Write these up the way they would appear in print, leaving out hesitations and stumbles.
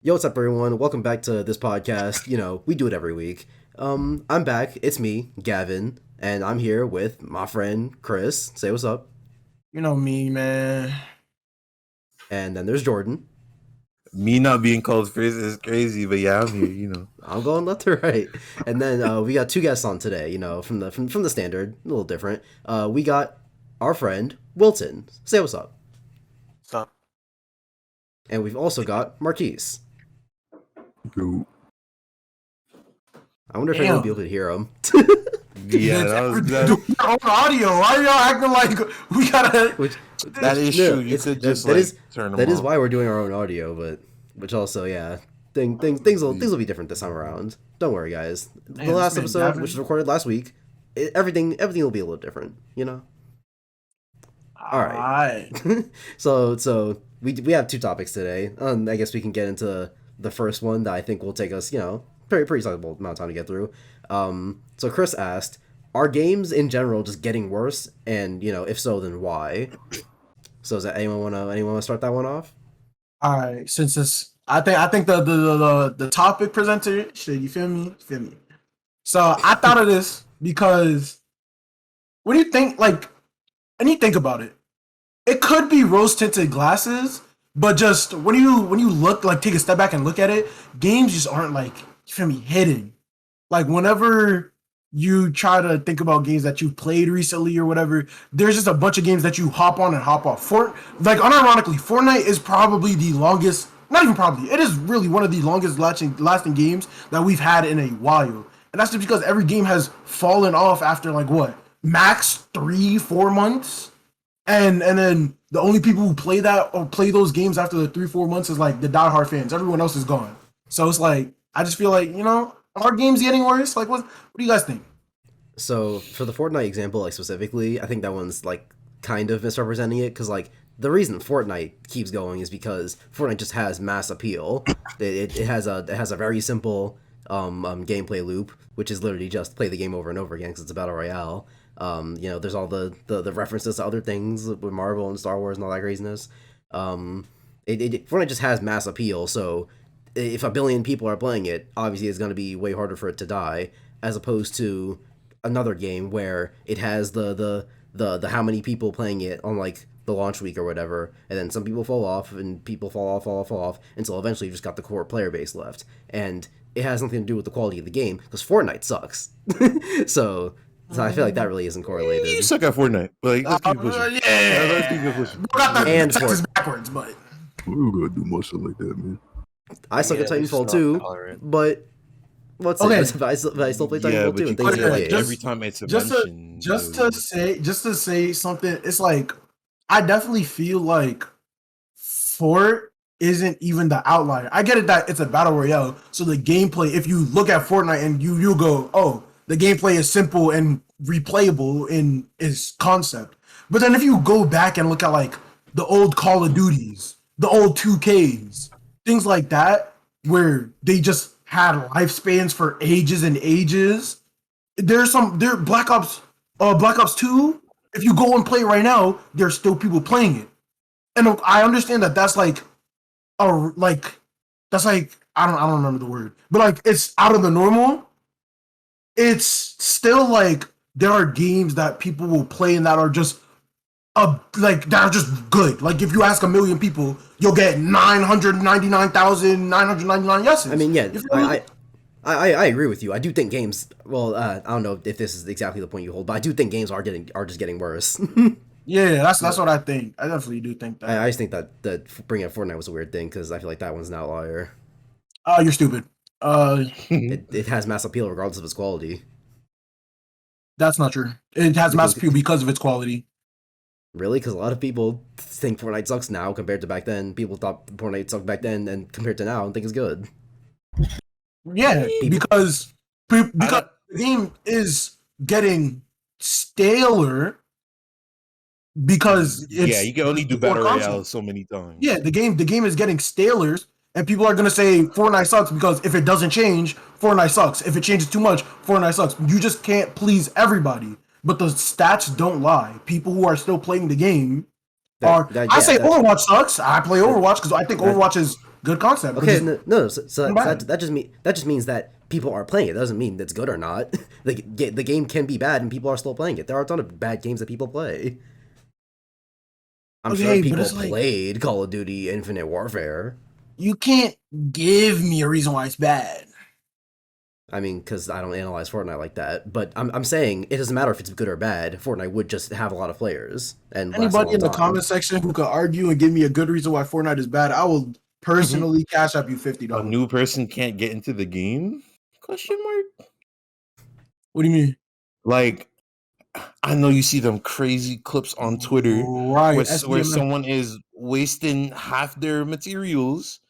Yo, what's up, everyone? Welcome back to this podcast. We do it every week. I'm back. It's me, Gavin, and I'm here with my friend Chris. Say what's up. You know me, man. And then there's Jordan. Me not being called Frizz is crazy, but yeah, I'm here. I'm going left to right. And then we got two guests on today. From the standard, a little different. We got our friend Wilton. Say what's up. What's up? And we've also got Marquise. Yo. I wonder if anyone will be able to hear him. Yeah, that was that. On audio. Why are y'all acting like we gotta? That is true. You could just turn them That is off. why we're doing our own audio, but which also, yeah, things will be different this time around. Don't worry, guys. The Man, last this man episode, Gavin. which was recorded last week, everything will be a little different. All right. So we have two topics today. I guess we can get into the first one that I think will take us, pretty sizable amount of time to get through. So Chris asked, are games in general just getting worse? And if so, then why? So does anyone wanna start that one off? All right. Since this, I think the topic presented. Shit, you feel me? So I thought of this because what do you think? And you think about it, it could be rose tinted glasses, but just when you look, take a step back and look at it, games just aren't you feel me, hidden. Like whenever you try to think about games that you've played recently or whatever, there's just a bunch of games that you hop on and hop off. Unironically, Fortnite is probably the longest, not even probably, it is really one of the longest lasting games that we've had in a while. And that's just because every game has fallen off after max 3-4 months. And then the only people who play that or play those games after the 3-4 months is the diehard fans. Everyone else is gone. So it's I just feel are games getting worse? What do you guys think? So for the Fortnite example, specifically, I think that one's kind of misrepresenting it because the reason Fortnite keeps going is because Fortnite just has mass appeal. It has a very simple gameplay loop, which is literally just play the game over and over again because it's a battle royale. There's all the references to other things with Marvel and Star Wars and all that craziness. Fortnite just has mass appeal, so if a billion people are playing it, obviously it's going to be way harder for it to die, as opposed to another game where it has the how many people playing it on the launch week or whatever, and then some people fall off and people fall off until eventually you just got the core player base left, and it has nothing to do with the quality of the game because Fortnite sucks. so I feel like that really isn't correlated. You suck at Fortnite. Let's keep pushing. Let's keep pushing. Got the And Texas backwards, but We're gonna do more shit like that, man. I suck at Titanfall too, but what's Okay. it? But I still play Titanfall too. you And things Okay, are can't, good. every time it's a just mention. to say something, it's I definitely feel Fort isn't even the outlier. I get it that it's a battle royale, so the gameplay, if you look at Fortnite and you go, oh, the gameplay is simple and replayable in its concept. But then if you go back and look at the old Call of Duties, the old 2Ks, things like that, where they just had lifespans for ages and ages. There Black Ops 2, if you go and play it right now, there's still people playing it. And I understand that that's I don't remember the word, but it's out of the normal. It's still there are games that people will play and that are just that are just good. If you ask a million people, you'll get 999,999 yeses. I mean, yeah, You feel me? I agree with you. I do think games. Well, I don't know if this is exactly the point you hold, but I do think games are just getting worse. Yeah, that's what I think. I definitely do think that. I just think that bringing up Fortnite was a weird thing because I feel like that one's an outlier. You're stupid. It has mass appeal regardless of its quality. That's not true. It has mass appeal because of its quality. Really, because a lot of people think Fortnite sucks now compared to back then. People thought Fortnite sucked back then, and compared to now, and think it's good. Yeah, because the game is getting staler because it's you can only do battle console. royale so many times. Yeah, the game is getting staler, and people are gonna say Fortnite sucks because if it doesn't change, Fortnite sucks. If it changes too much, Fortnite sucks. You just can't please everybody. But the stats don't lie. People who are still playing the game I say Overwatch sucks. I play Overwatch because I think Overwatch is good concept. But Okay, just no. So bad. that just means that people are playing it. That doesn't mean it's good or not. The game can be bad and people are still playing it. There are a ton of bad games that people play. I'm sure Okay, but people it's like played Call of Duty Infinite Warfare. you can't give me a reason why it's bad. I mean, because I don't analyze Fortnite like that. But I'm saying it doesn't matter if it's good or bad. Fortnite would just have a lot of players and last a Anybody long in the time. comment section who could argue and give me a good reason why Fortnite is bad, I will personally cash up you A $50. new person can't get into the game? Question mark. What do you mean? Like, I know you see them crazy clips on Twitter Right, where SBMM. someone is wasting half their materials,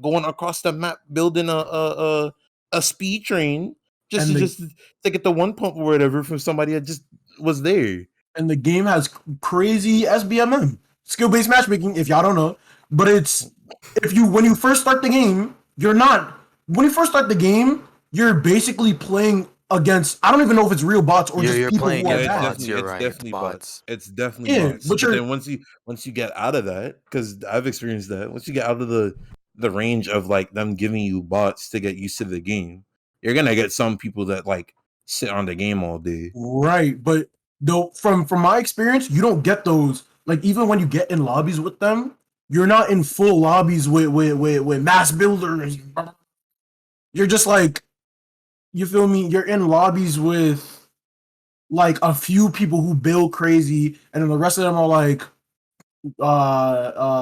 going across the map, building a speed train And the just to get the one pump or whatever from somebody that just was there. and the game has crazy SBMM, skill based matchmaking. If y'all don't know, but it's if you when you first start the game, you're not when you first start the game, you're basically playing against. I don't even know if it's real bots or just You're people playing who are Yeah, against it's bad. bots. definitely You're it's right. It's definitely bots. bots. It's definitely Yeah, bots. but But you're then once you get out of that, because I've experienced that, once you get out of the range of like them giving you bots to get used to the game, you're gonna get some people that like sit on the game all day. right. But though from my experience, you don't get those. Like even when you get in lobbies with them, you're not in full lobbies with mass builders. You're just like you feel me? You're in lobbies with like a few people who build crazy, and then the rest of them are like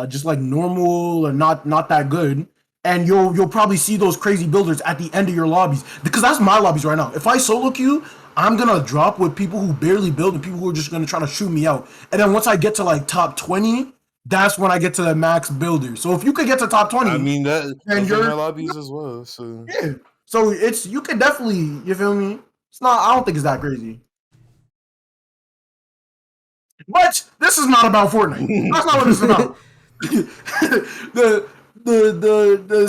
just like normal and not that good. And you'll probably see those crazy builders at the end of your lobbies because that's my lobbies right now. If I solo queue, I'm gonna drop with people who barely build and people who are just gonna try to shoot me out. And then once I get to like top 20, that's when I get to the max builder. So if you could get to top I 20, mean that then those are my you're lobbies as well. So yeah. So it's you could definitely you feel me. It's not. I don't think it's that crazy. But this is not about Fortnite. That's not what this is about.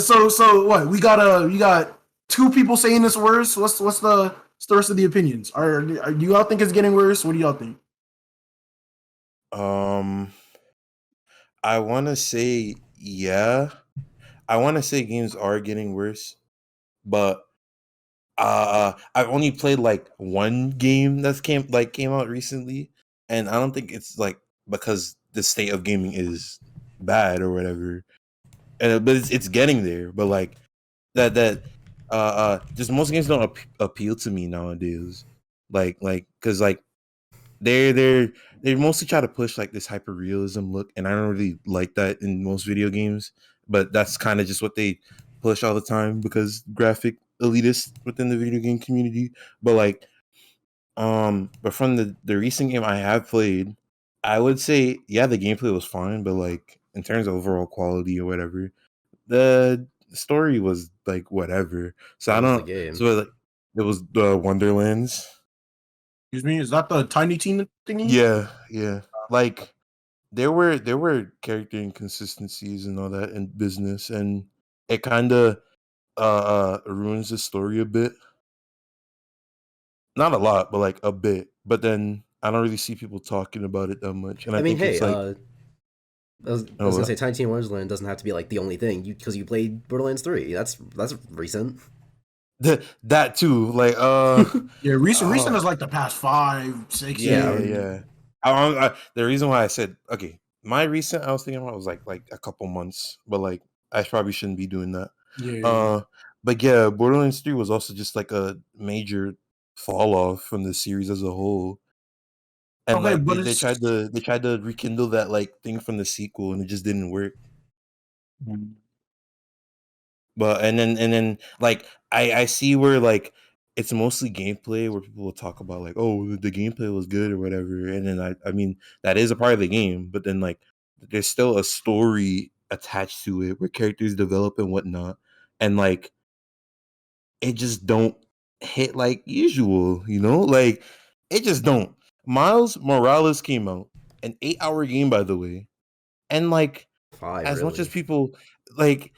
So what? We got two people saying it's worse. What's the rest of the opinions? Do y'all think it's getting worse? What do y'all think? um I wanna say yeah. I wanna say games are getting worse, but I've only played like one game that's came out recently, and I don't think it's like because the state of gaming is bad or whatever. But it's getting there. But like just most games don't appeal to me nowadays. Because like they're they're they mostly try to push like this hyper realism look, and I don't really like that in most video games. But that's kind of just what they push all the time because graphic elitists within the video game community. But like, but from the recent game I have played, I would say yeah, the gameplay was fine, but like in terms of overall quality or whatever, the story was like whatever. So I What was the don't. game? So like, it was the Wonderlands. Excuse me. Is that the tiny teen thingy? Yeah, yeah. Like there were character inconsistencies and all that in business, and it kind of ruins the story a bit. Not a lot, but like a bit. But then I don't really see people talking about it that much, and I I mean, think hey, it's like I was oh gonna say Tiny Teen Wonderland doesn't have to be like the only thing because you played Borderlands 3. That's recent. that too. Like Yeah, recent oh is like the past 5, 6 years. yeah, Yeah, yeah. The reason why I said okay, my recent I was thinking about was like a couple months, but like I probably shouldn't be doing that. Yeah. Uh, but yeah, Borderlands 3 was also just like a major fall off from the series as a whole. And Okay, like but they tried to rekindle that like thing from the sequel and it just didn't work. But and then like I see where like it's mostly gameplay where people will talk about like oh the gameplay was good or whatever, and then I mean that is a part of the game, but then like there's still a story attached to it where characters develop and whatnot, and like it just don't hit like usual, you know, like it just don't. Miles Morales came out, an 8 hour game by the way, and like five as much as really. people like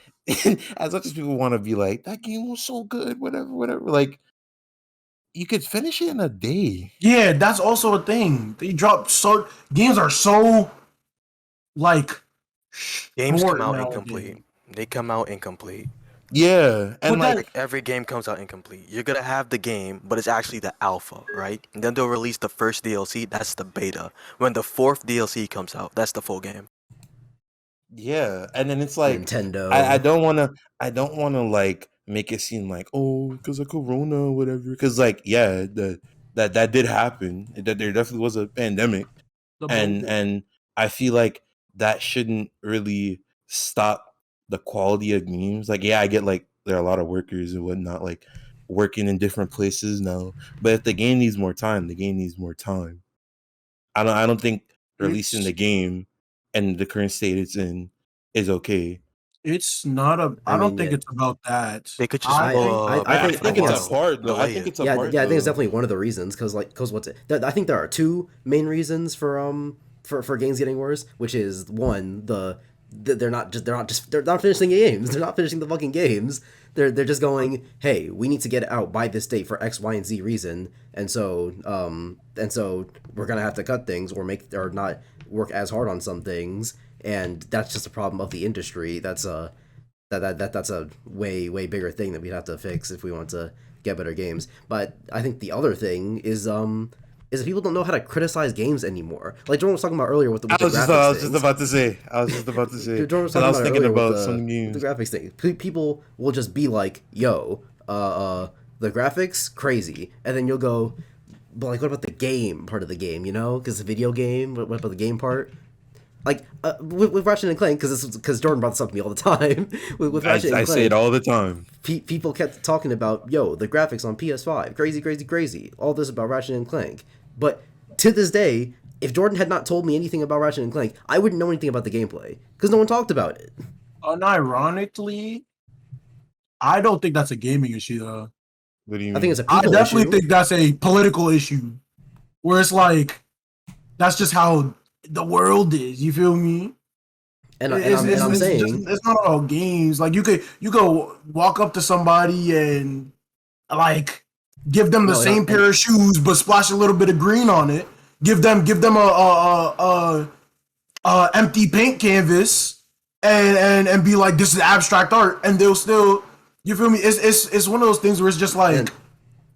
as much as people want to be like that game was so good whatever like you could finish it in a day. yeah, that's also a thing. They drop so games are so like Games come short out nowadays. incomplete. They come out incomplete. Yeah, and But like that Every game comes out incomplete. You're gonna have the game, but it's actually the alpha, right? And then they'll release the first DLC, that's the beta. When the fourth DLC comes out, that's the full game. yeah, and then it's like I Nintendo. don't wanna like make it seem like, oh, because of Corona or whatever. Because like yeah, that did happen. That there definitely was a pandemic, the and bubble. and I feel like that shouldn't really stop the quality of games. Like yeah, I get like there are a lot of workers and whatnot like working in different places now, but if the game needs more time, the game needs more time. I don't think releasing the It's game and the current state it's in is okay. it's not a. I I don't mean, think yeah, it's about that. They could just I think I I think think it's a that's part though. I delay think it. it's a yeah, part yeah. I think it's though. definitely one of the reasons because what's it? I think there are two main reasons for games getting worse, which is one they're not finishing the games. They're not finishing the fucking games. They're just going, hey, we need to get it out by this date for X, Y, and Z reason, and so we're gonna have to cut things or not work as hard on some things, and that's just a problem of the industry. That's a way bigger thing that we'd have to fix if we want to get better games. But I think the other thing is that people don't know how to criticize games anymore. Like Jordan was talking about earlier with the graphics I was just things. about to say. I was just about to say Jordan was because I talking was about it thinking earlier about some with the games. graphics thing. People will just be like, "Yo, the graphics crazy," and then you'll go, "But like, what about the game part of the game? You know, because the video game. What about the game part?" Like with Ratchet and Clank, because Jordan brought this up to me all the time. With Ratchet and I say it Clank, all the time. people kept talking about, yo, the graphics on PS5, crazy, crazy, crazy. All this about Ratchet and Clank. But to this day, if Jordan had not told me anything about Ratchet and Clank, I wouldn't know anything about the gameplay because no one talked about it. unironically, I don't think that's a gaming issue though. What do you I think it's mean? a I people definitely issue. think that's a political issue, where it's like that's just how the world is. You feel me? And I'm saying, It's not all games. Like you could walk up to somebody and like give them the no, same and pair of shoes, but splash a little bit of green on it. Give them a empty paint canvas and be like, this is abstract art, and they'll still. You feel me? It's one of those things where it's just like and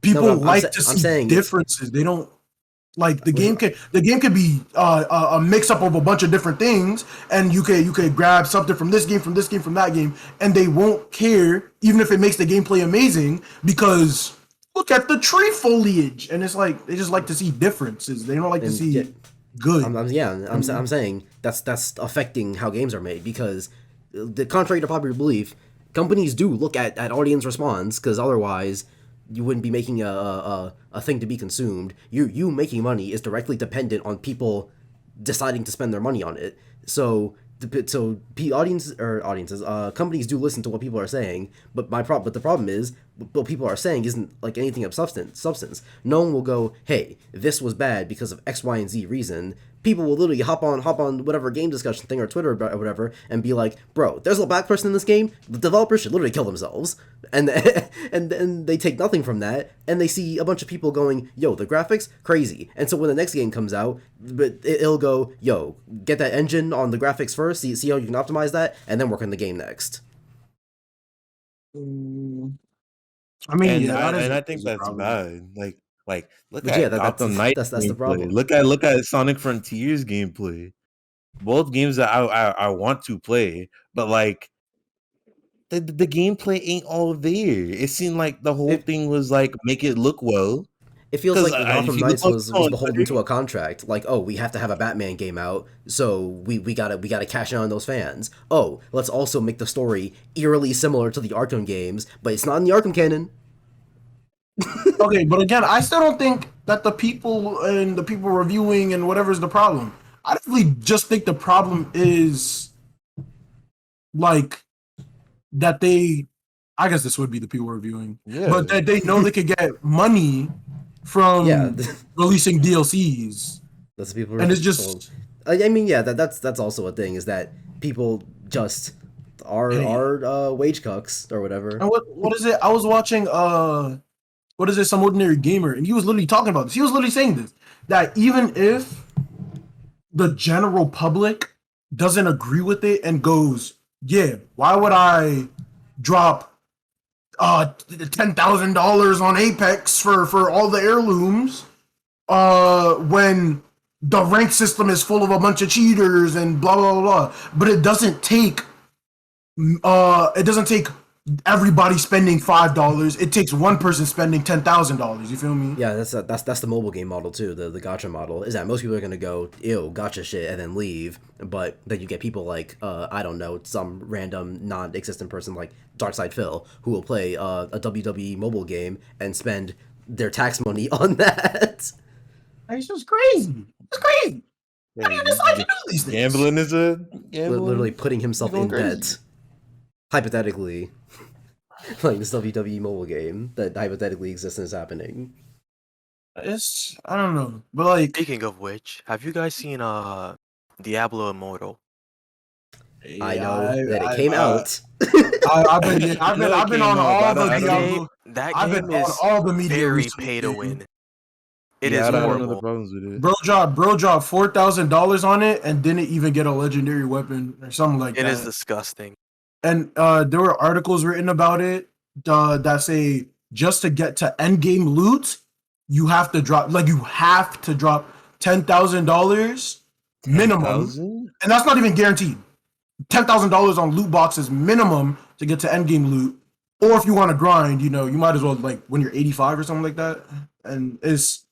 no, people but like to I'm see saying it's differences. They don't like with the game can be a mix up of a bunch of different things, and you could grab something from this game, from this game, from that game, and they won't care even if it makes the gameplay amazing because look at the tree foliage, and it's like they just like to see differences. They don't like to and yeah, see good. I'm saying that's affecting how games are made because the contrary to popular belief, companies do look at audience response because otherwise you wouldn't be making a thing to be consumed. You making money is directly dependent on people deciding to spend their money on it. Audiences companies do listen to what people are saying, but the problem is what people are saying isn't like anything of substance. No one will go, hey, this was bad because of X, Y, and Z reason. People will literally hop on whatever game discussion thing or Twitter or whatever and be like, bro, there's a black person in this game. The developers should literally kill themselves, and and they take nothing from that, and they see a bunch of people going, yo, the graphics crazy, and so when the next game comes out, but it'll go, yo, get that engine on the graphics first, see how you can optimize that, and then work on the game next. Mm, I mean, yeah, I is think a that's problem. bad. Like look But yeah, at Gotham Knights that's the gameplay. problem. Look at Sonic Frontiers gameplay. Both games that I want to play, but like the gameplay ain't all there. It seemed like the whole It thing was like make it look well. it feels Because like the if Gotham you look Knights was on beholden to Twitter, a contract. Like, oh, we have to have a Batman game out, so we gotta cash in on those fans. Oh, let's also make the story eerily similar to the Arkham games, but it's not in the Arkham canon. Okay, but again, I still don't think that the people and the people reviewing and whatever is the problem. I definitely just think the problem is like that they. I guess this would be the people reviewing, but yeah. that they know they could get money Yeah, from releasing DLCs, that's the people. and it's Well, just I mean, yeah, that's also a thing is that people just hey. are wage cucks or whatever. And what is it? I was watching what is it? Some ordinary gamer, and he was literally talking about this. He was literally saying this that even if the general public doesn't agree with it and goes, yeah, why would I drop $10,000 on Apex for all the heirlooms when the rank system is full of a bunch of cheaters and blah blah blah blah. But it doesn't take everybody spending $5. It takes one person spending $10,000. You feel me? Yeah, that's the mobile game model too. The gacha model is that most people are gonna go ew gacha shit and then leave, but then you get people like I don't know, some random non-existent person like Darkside Phil who will play a WWE mobile game and spend their tax money on that. It's just crazy. It's crazy. How do you decide to do these things? Gambling is a gambling. Literally putting himself Going in crazy. debt. Hypothetically, like this WWE mobile game that hypothetically exists and is happening. It's I don't know, but like Speaking of which, have you guys seen Diablo Immortal? I know that it came out. I've been I know it I've been came on out, all but the I don't- Diablo. That I've game been on is all the media very research pay to game. win. It Yeah, is I don't know the horrible. problems with it. Bro dropped $4,000 on it and didn't even get a legendary weapon or something like It that. is disgusting. And there were articles written about it that say just to get to end game loot, you have to drop $10,000 minimum, 10,000? and that's not even guaranteed. $10,000 on loot boxes minimum to get to end game loot, or if you want to grind, you might as well like when you're 85 or something like that. And it's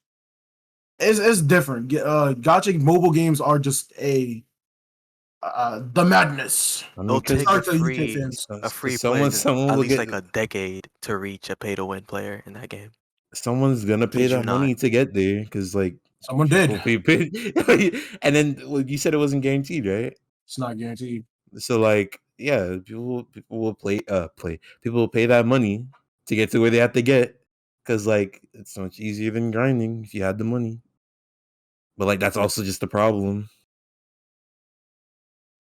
different. Gacha mobile games are just the madness. I mean, It'll 'cause- take Sorry a to the UK free fans. player someone at will least get like a decade to reach a pay to win player in that game. someone's gonna pay Kid you that money not. to get there because like Someone people did. and then well, you said it wasn't guaranteed, right? It's not guaranteed. So like yeah, people will people will pay that money to get to where they have to get because like it's much easier than grinding if you had the money. But like that's also just the problem.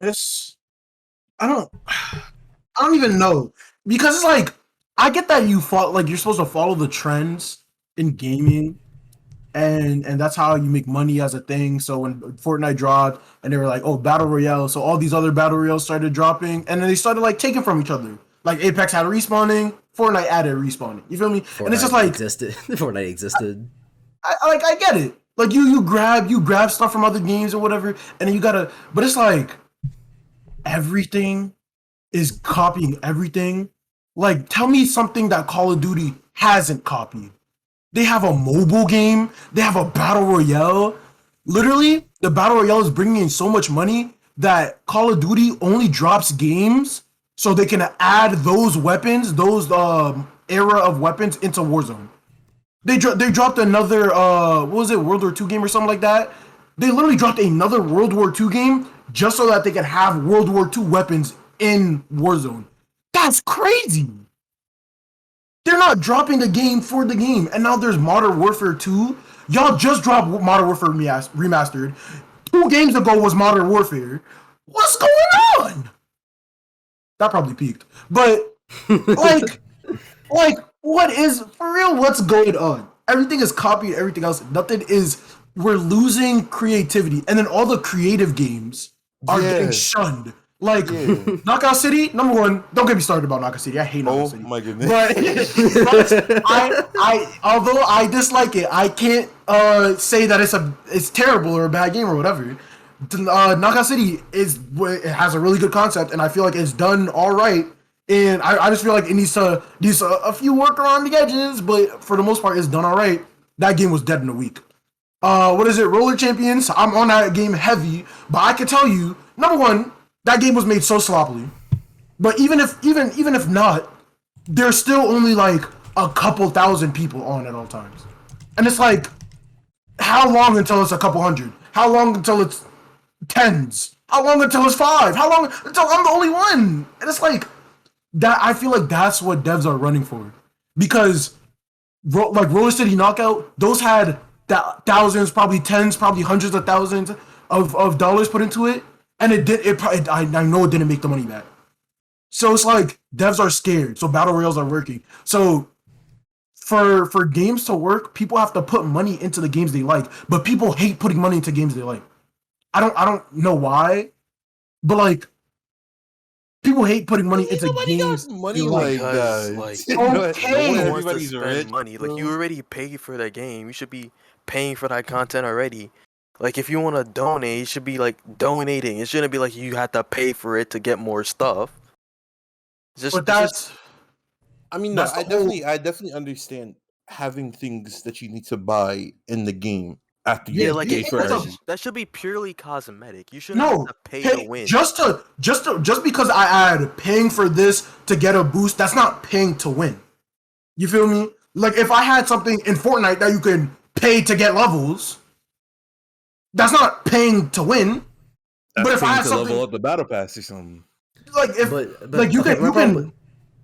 It's I don't even know because it's like I get that you're supposed to follow the trends in gaming, and that's how you make money as a thing. So when Fortnite dropped and they were like, oh, battle royale, so all these other battle royales started dropping, and then they started like taking from each other. Like Apex had respawning, Fortnite added respawning. You feel me? Fortnite And it's just like existed. Fortnite existed. I get it. Like you grab stuff from other games or whatever, and then you gotta. But it's like everything is copying everything. Like, tell me something that Call of Duty hasn't copied. They have a mobile game. They have a battle royale. Literally, the battle royale is bringing in so much money that Call of Duty only drops games so they can add those weapons, those era of weapons into Warzone. They dropped another what was it, World War II game or something like that. They literally dropped another World War II game just so that they could have World War II weapons in Warzone. That's crazy. They're not dropping the game for the game. And now there's Modern Warfare 2. Y'all just dropped Modern Warfare Remastered. 2 games ago was Modern Warfare. What's going on? That probably peaked. But like what is for real? What's going on? Everything is copied, everything else. Nothing is. We're losing creativity, and then all the creative games are getting shunned. Like Knockout City, number one. Don't get me started about Knockout City. I hate Knockout City. Oh my goodness! But I although I dislike it, I can't say that it's terrible or a bad game or whatever. Knockout City it has a really good concept, and I feel like it's done all right. And I just feel like it needs a few work around the edges, but for the most part, it's done all right. That game was dead in a week. What is it? Roller Champions. I'm on that game heavy, but I can tell you, number one, that game was made so sloppily. But even if not, there's still only like a couple thousand people on at all times, and it's like, how long until it's a couple hundred? How long until it's tens? How long until it's 5? How long until I'm the only one? And it's like that. I feel like that's what devs are running for, because like Roller City Knockout, those had thousands, probably tens, probably hundreds of thousands of dollars put into it, and I know it didn't make the money back. So it's like devs are scared, so battle royales are working. So for games to work, people have to put money into the games they like, but people hate putting money into games they like. I don't know why, but like People hate putting money into Nobody got games. money you like Because, that. like, No one- Okay. no one- no one wants to everybody's spend rich, money. Like, you bro. already paid for that game. You should be paying for that content already. Like, if you want to donate, you should be like donating. It shouldn't be like you have to pay for it to get more stuff. But Just I mean, no, that's the whole. I definitely understand having things that you need to buy in the game after you yeah, Yeah, like pay for that's a everything. that should be purely cosmetic. You shouldn't have no. to pay to Pay win. just because I add paying for this to get a boost, that's not paying to win. You feel me? Like if I had something in Fortnite that you can pay to get levels, that's not paying to win. That's But if I paying had to something level up the battle pass or something. like if But like you okay, can my you problem, can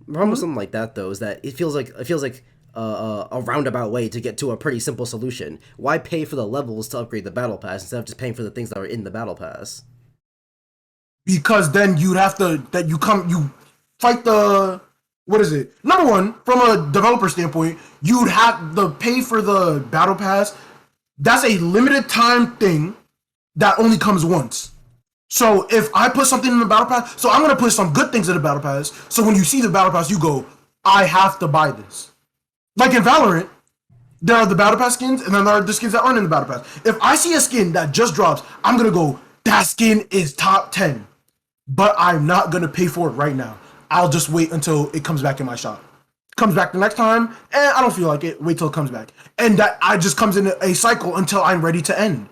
my problem with something like that though is that it feels like a roundabout way to get to a pretty simple solution. Why pay for the levels to upgrade the battle pass instead of just paying for the things that are in the battle pass? because then you'd have to you fight the what is it? Number one, from a developer standpoint, you'd have to pay for the battle pass. That's a limited time thing that only comes once. So if I put something in the battle pass, so I'm gonna put some good things in the battle pass. So when you see the battle pass, you go, I have to buy this. Like in Valorant, there are the battle pass skins, and then there are the skins that aren't in the battle pass. If I see a skin that just drops, I'm gonna go, that skin is top 10. But I'm not gonna pay for it right now. I'll just wait until it comes back in my shop. Comes back the next time, and I don't feel like it. Wait till it comes back, and that I just comes in a cycle until I'm ready to end.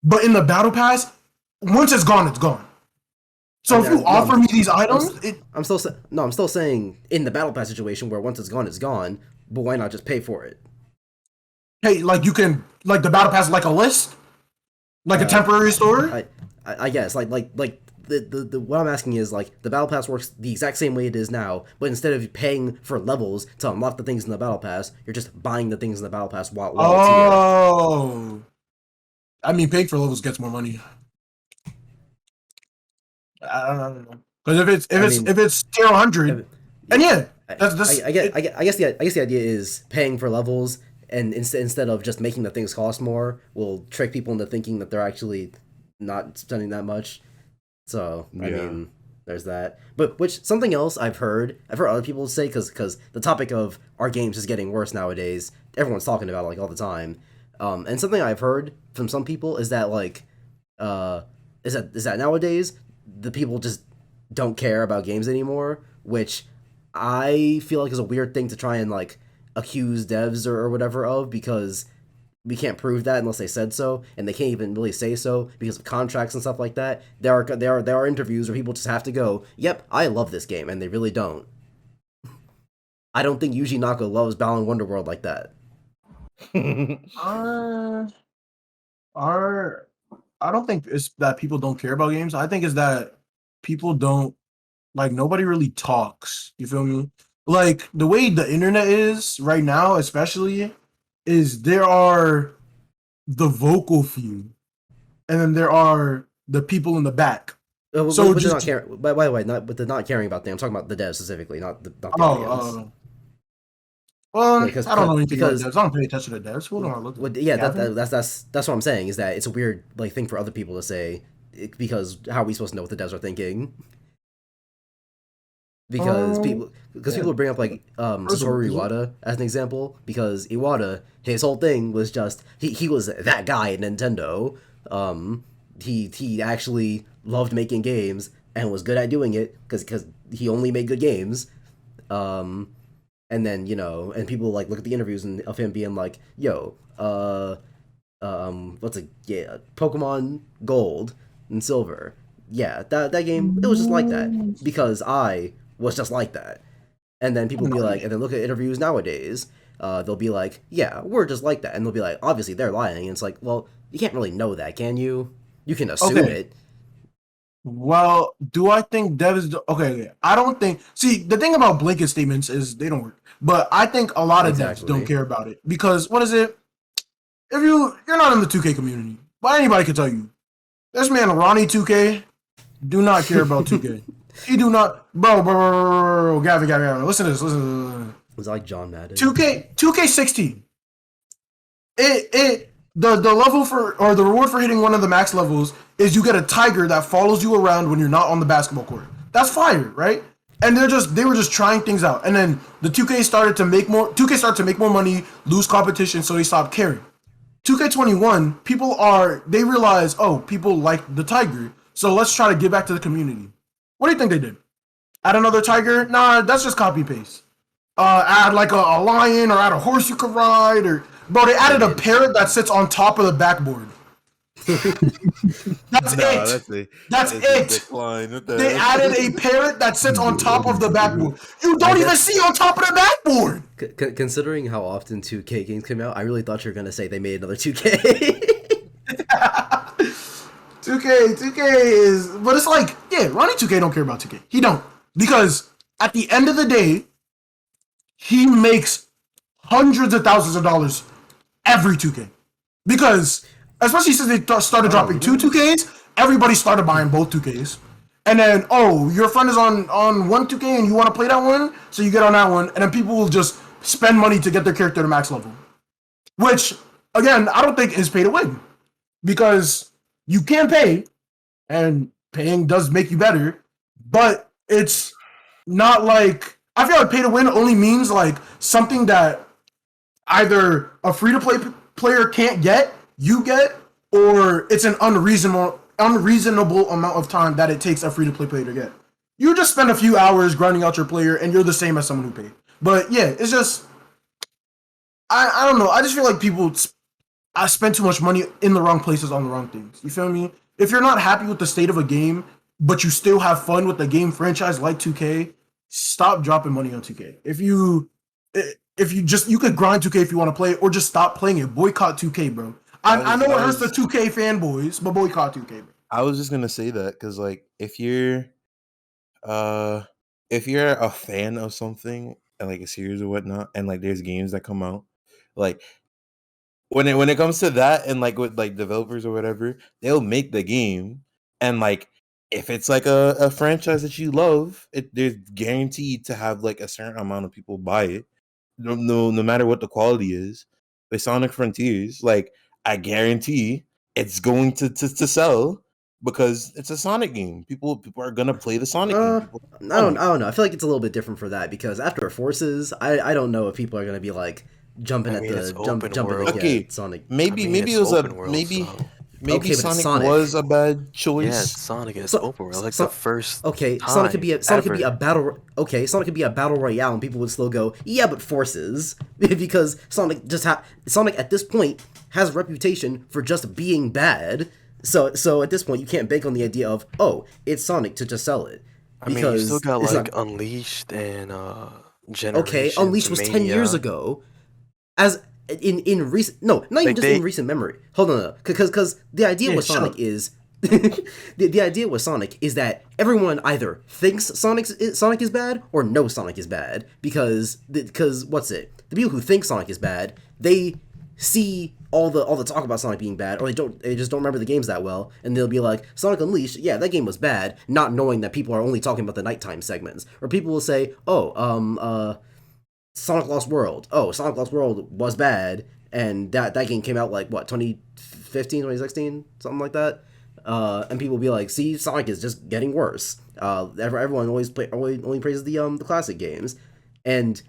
But in the battle pass, once it's gone, it's gone. So if Yeah, you no, offer me these items, I'm still saying in the battle pass situation where once it's gone, it's gone. But why not just pay for it? hey, like you can like the battle pass is like a list, like a temporary store. I guess like the what I'm asking is like the battle pass works the exact same way it is now, but instead of paying for levels to unlock the things in the battle pass, you're just buying the things in the battle pass while it's here. Oh, I mean, paying for levels gets more money. I don't know because if it's tier 100, and yeah, that's I guess the idea is paying for levels and instead of just making the things cost more will trick people into thinking that they're actually not spending that much. So I Yeah. mean, there's that. But which something else I've heard other people say because the topic of our games is getting worse nowadays. Everyone's talking about it like all the time. And something I've heard from some people is that like is that nowadays the people just don't care about games anymore, which I feel like is a weird thing to try and like accuse devs or whatever of because we can't prove that unless they said so, and they can't even really say so because of contracts and stuff like that. There are interviews where people just have to go, "Yep, I love this game," and they really don't. I don't think Yuji Naka loves Balan Wonderworld like that. are I don't think it's that people don't care about games. I think it's that people don't like nobody really talks. You feel me? Like the way the internet is right now, especially, is there are the vocal few, and then there are the people in the back. So But they're not just caring. By the way, not but they're not caring about them. I'm talking about the devs specifically, not the oh, audience. well, Because I don't know anything about because devs. I don't pay attention to devs. Hold on, look. yeah, Gavin? that's what I'm saying is that it's a weird like thing for other people to say because how are we supposed to know what the devs are thinking? Because people bring up like Satoru Iwata as an example because Iwata his whole thing was just he was that guy at Nintendo. He actually loved making games and was good at doing it because he only made good games. And then and people like look at the interviews of him being like, "Yo, what's a yeah, Pokemon Gold and Silver, yeah, that game it was just like that because I was just like that." And then people be like, and then look at interviews nowadays, they'll be like, "Yeah, we're just like that," and they'll be like, "Obviously they're lying." And it's like, well, you can't really know that, can you? You can assume it. Well, do I think devs? Okay, I don't think. See, the thing about blanket statements is they don't work. But I think a lot of devs don't Exactly. care about it because what is it? If you're not in the 2K community, but anybody can tell you, this man Ronnie 2K do not care about 2K. He do not, bro, Gavin, listen to this, It's like John Madden. 2K16. The level for the reward for hitting one of the max levels is you get a tiger that follows you around when you're not on the basketball court. That's fire, right? And they were just trying things out. And then the 2K started to make more 2K started to make more money, lose competition, so they stopped caring. 2K21, they realize, oh, people like the tiger, so let's try to give back to the community. What do you think they did? Add another tiger? Nah, that's just copy paste. Add like a lion, or add a horse you could ride, or bro, they added a parrot that sits on top of the backboard. That's it. That's it. They added a parrot that sits on top of the backboard. You don't even see on top of the backboard. Considering how often 2K games come out, I really thought you were gonna say they made another 2K. 2K is, but it's like, yeah, Ronnie 2K don't care about 2K. He don't, because at the end of the day, he makes hundreds of thousands of dollars every 2K, because especially since they started dropping two 2Ks, everybody started buying both 2Ks. And then, oh, your friend is on one 2K and you want to play that one, so you get on that one, and then people will just spend money to get their character to max level. Which, again, I don't think is pay to win, because you can pay, and paying does make you better, but it's not like, I feel like pay to win only means like something that either a free to play player can't get, you get, or it's an unreasonable amount of time that it takes a free to play player to get. You just spend a few hours grinding out your player, and you're the same as someone who paid. But yeah, it's just, I don't know. I just feel like I spend too much money in the wrong places on the wrong things. You feel me? If you're not happy with the state of a game, but you still have fun with the game franchise like 2K, stop dropping money on 2K. If you could grind 2K if you want to play it, or just stop playing it. Boycott 2K, bro. I know it hurts the 2K fanboys, but boycott 2K, bro. I was just gonna say that because, like, if you're a fan of something and like a series or whatnot, and like there's games that come out, like when it comes to that, and like with like developers or whatever, they'll make the game, and like if it's like a franchise that you love, there's guaranteed to have like a certain amount of people buy it, no matter what the quality is. With Sonic Frontiers, like, I guarantee it's going to sell because it's a Sonic game. People are gonna play the Sonic game. I don't know. I feel like it's a little bit different for that, because after Forces, I don't know if people are gonna be like jumping to get Sonic. Maybe it was maybe Sonic was a bad choice. Yeah, Sonic is open world. Like the first. Okay, Sonic could be a battle. Okay, Sonic could be a battle royale, and people would still go, yeah, but Forces, because Sonic at this point has a reputation for just being bad. So at this point, you can't bank on the idea of, oh, it's Sonic to just sell it. I mean, you still got like Unleashed and Generations. Okay, Unleashed was 10 years ago. As in recent, no, not even just in recent memory. Hold on, because the idea with Sonic is the idea with Sonic is that everyone either thinks Sonic is bad or knows Sonic is bad, because what's it? The people who think Sonic is bad, they see all the talk about Sonic being bad, or they just don't remember the games that well, and they'll be like, Sonic Unleashed, yeah, that game was bad, not knowing that people are only talking about the nighttime segments. Or people will say, Sonic Lost World. Oh, Sonic Lost World was bad, and that game came out like what, 2015, 2016, something like that. And people will be like, see, Sonic is just getting worse. Everyone only praises the classic games, and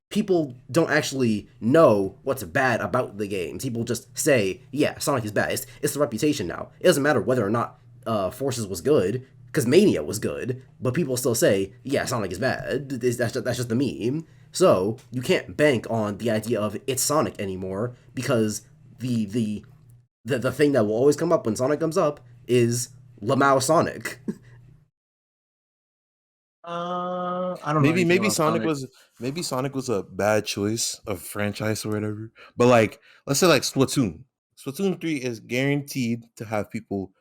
people don't actually know what's bad about the games. People just say, yeah, Sonic is bad. It's the reputation now. It doesn't matter whether or not Forces was good, because Mania was good, but people still say, yeah, Sonic is bad. That's just the meme. So you can't bank on the idea of it's Sonic anymore, because the thing that will always come up when Sonic comes up is Lamau Sonic. I don't know. Maybe Sonic was a bad choice of franchise or whatever. But like, let's say like Splatoon 3 is guaranteed to have people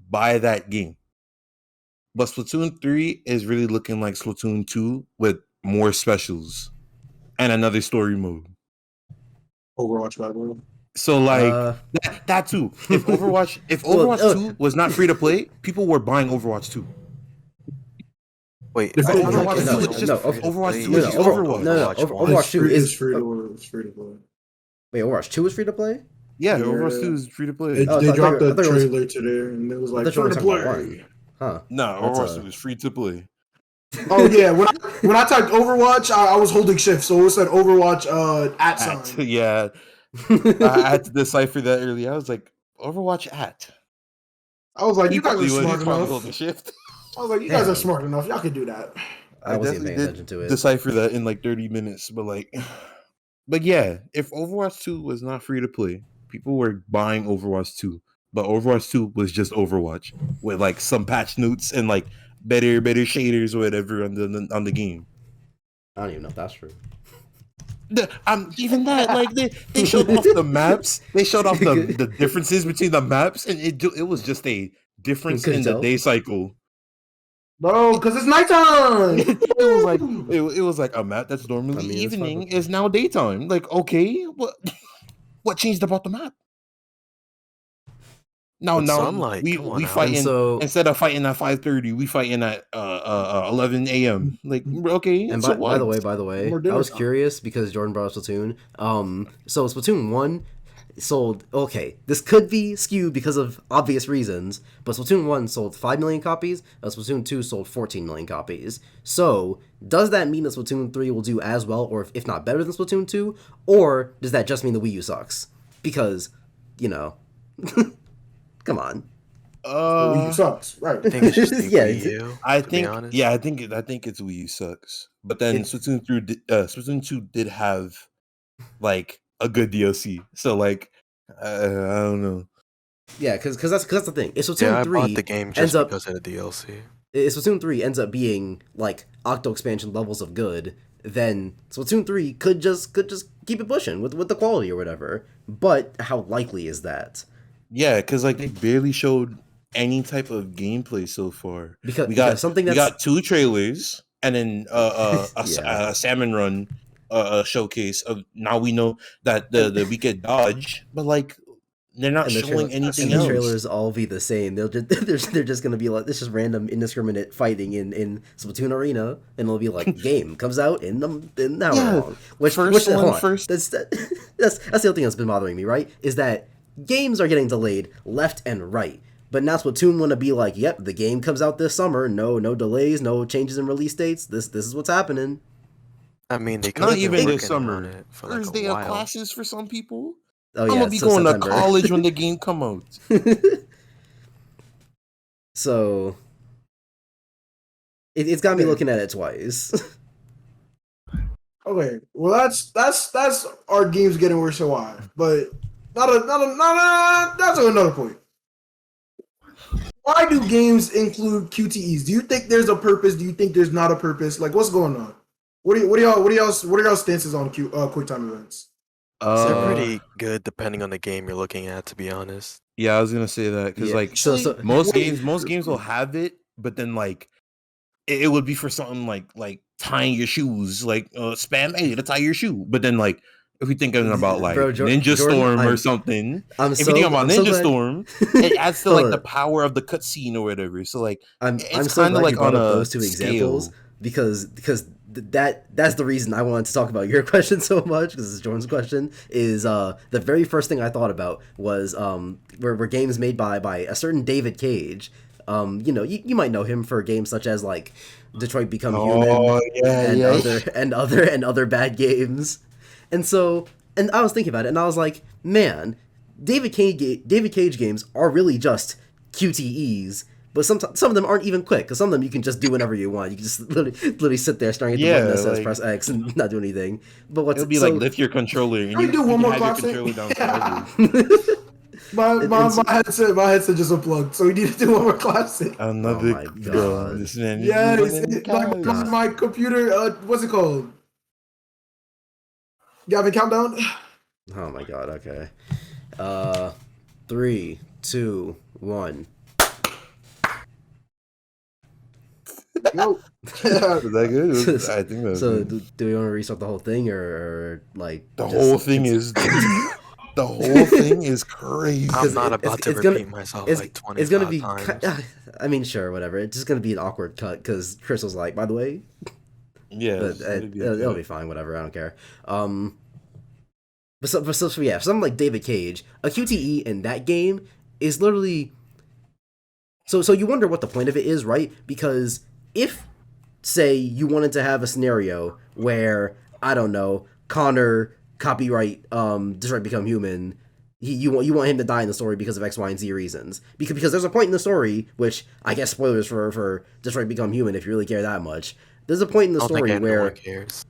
buy that game. But Splatoon 3 is really looking like Splatoon 2 with more specials and another story mode. Overwatch Battle. So like that too. If Overwatch 2 was not free to play, people were buying Overwatch 2. Wait, Overwatch 2 is just Overwatch 2 is free to play. Wait, Overwatch 2 is free to play? Yeah, Overwatch 2 is free to play. They dropped the trailer today, and it was like free to play. Huh? No, Overwatch 2 is free to play. Oh yeah, when I typed Overwatch, I was holding shift, so it said Overwatch at sign. Yeah, I had to decipher that earlier. I was like, Overwatch at. I was like, He you guys are probably was. smart He's probably enough. holding shift. I was like, you guys are Damn, smart enough. Y'all can do that. I I wasn't even definitely paying attention did to it. decipher that in like 30 minutes, but like, but yeah, if Overwatch 2 was not free to play, people were buying Overwatch 2, but Overwatch 2 was just Overwatch with like some patch notes and like better shaders or whatever on the game. I don't even know if that's true. Even that, like they showed off the maps, they showed off the differences between the maps, and it was just a difference Could you in the tell? day cycle. Bro, because it's nighttime. It was like a map that's normally I mean, it's fine, evening but- is now daytime. Like, okay, what changed about the map? But Now sunlight, come on we now. And fighting, so, instead of fighting at 5:30, we fighting at 11 a.m. Like, okay, and so by the what? way, More I dinner was time. curious because Jordan brought up Splatoon. So Splatoon 1 sold, okay, this could be skewed because of obvious reasons, but Splatoon 1 sold 5 million copies, Splatoon 2 sold 14 million copies. So, does that mean that Splatoon 3 will do as well, or if not better than Splatoon 2, or does that just mean the Wii U sucks? Because, you know, come on. Wii U sucks, right? I think it's just the Yeah, Wii U, I to be think, honest. yeah, I think it's Wii U sucks. But then It- Splatoon 2 did have like a good DLC. So like, I don't know. yeah, because that's the thing. If Yeah, Splatoon I bought 3 the game ends just up because of the DLC. if Splatoon 3 ends up being like Octo expansion levels of good, then Splatoon 3 could just keep it pushing with the quality or whatever. But how likely is that? Yeah, because like they barely showed any type of gameplay so far. Because something We that's got two trailers and then yeah. a salmon run showcase of, now we know that And we could dodge, but like they're not and the trailer showing anything and the else. trailers all be the same. They're just gonna be like, this is random indiscriminate fighting in Splatoon Arena, and it'll be like, game comes out in an hour Yeah, long. Which first hold one on, first. that's the other thing that's been bothering me, right? Is that games are getting delayed left and right. But now Splatoon want to be like, yep, the game comes out this summer. No delays, no changes in release dates. This is what's happening. I mean, they could Not have been even this working on summer. it for like First a day of while. classes for some people. Oh I'm yeah, gonna be so going to September. college when the game come out. So it's got me Okay. looking at it twice. Okay, well that's our games getting worse than why, but that's another point. Why do games include QTEs? Do you think there's a purpose? Do you think there's not a purpose? Like, what's going on? What are y'all stances on QuickTime events? They're So- pretty good depending on the game you're looking at, to be honest. Yeah, I was gonna say that because Yeah, like so most games will have it, but then like it would be for something like tying your shoes, like spam A to tie your shoe. But then like if you're thinking about like Bro, Ninja Jordan, Storm or I'm something, I'm if you're thinking about I'm so Ninja glad. Storm, it adds to like the Hold on. power of the cutscene or whatever. So like I'm it's so kind of glad you like brought on up a those two examples scale. because that's the reason I wanted to talk about your question so much, because it's Jordan's question. Is the very first thing I thought about was were games made by a certain David Cage. You know, you might know him for games such as like Detroit Become Human Oh yeah, and yeah. other bad games. And I was thinking about it, and I was like, man, David Cage games are really just QTEs. But some of them aren't even quick, because some of them you can just do whenever you want. You can just literally sit there staring at the button that says like, press X and not do anything. But what's it'll be so, like lift your controller and Can we do you one can more have your classic? controller down Yeah. forever. My headset just unplugged, so we need to do one more classic. Another my bro, God. this man is Yes, running cars. my computer. What's it called? Gavin, countdown. oh my god, okay. 3, 2, 1. Nope. Was that good? I think that was So good. do we want to restart the whole thing, or like The just- whole thing is the whole thing is crazy. I'm not it- about to it's gonna- repeat myself it's, like 25 it's gonna be times. I mean, sure, whatever. It's just gonna be an awkward cut because Chris was like, by the way, Yeah, but it's gonna be it'll good. be fine, whatever. I don't care. So yeah, for something like David Cage, a QTE in that game is literally so you wonder what the point of it is, right? Because if say you wanted to have a scenario where, I don't know, Connor copyright Detroit Become Human. You want him to die in the story because of X, Y, and Z reasons. Because there's a point in the story, which I guess spoilers for Detroit Become Human if you really care that much. There's a point in the I don't think story anyone where cares.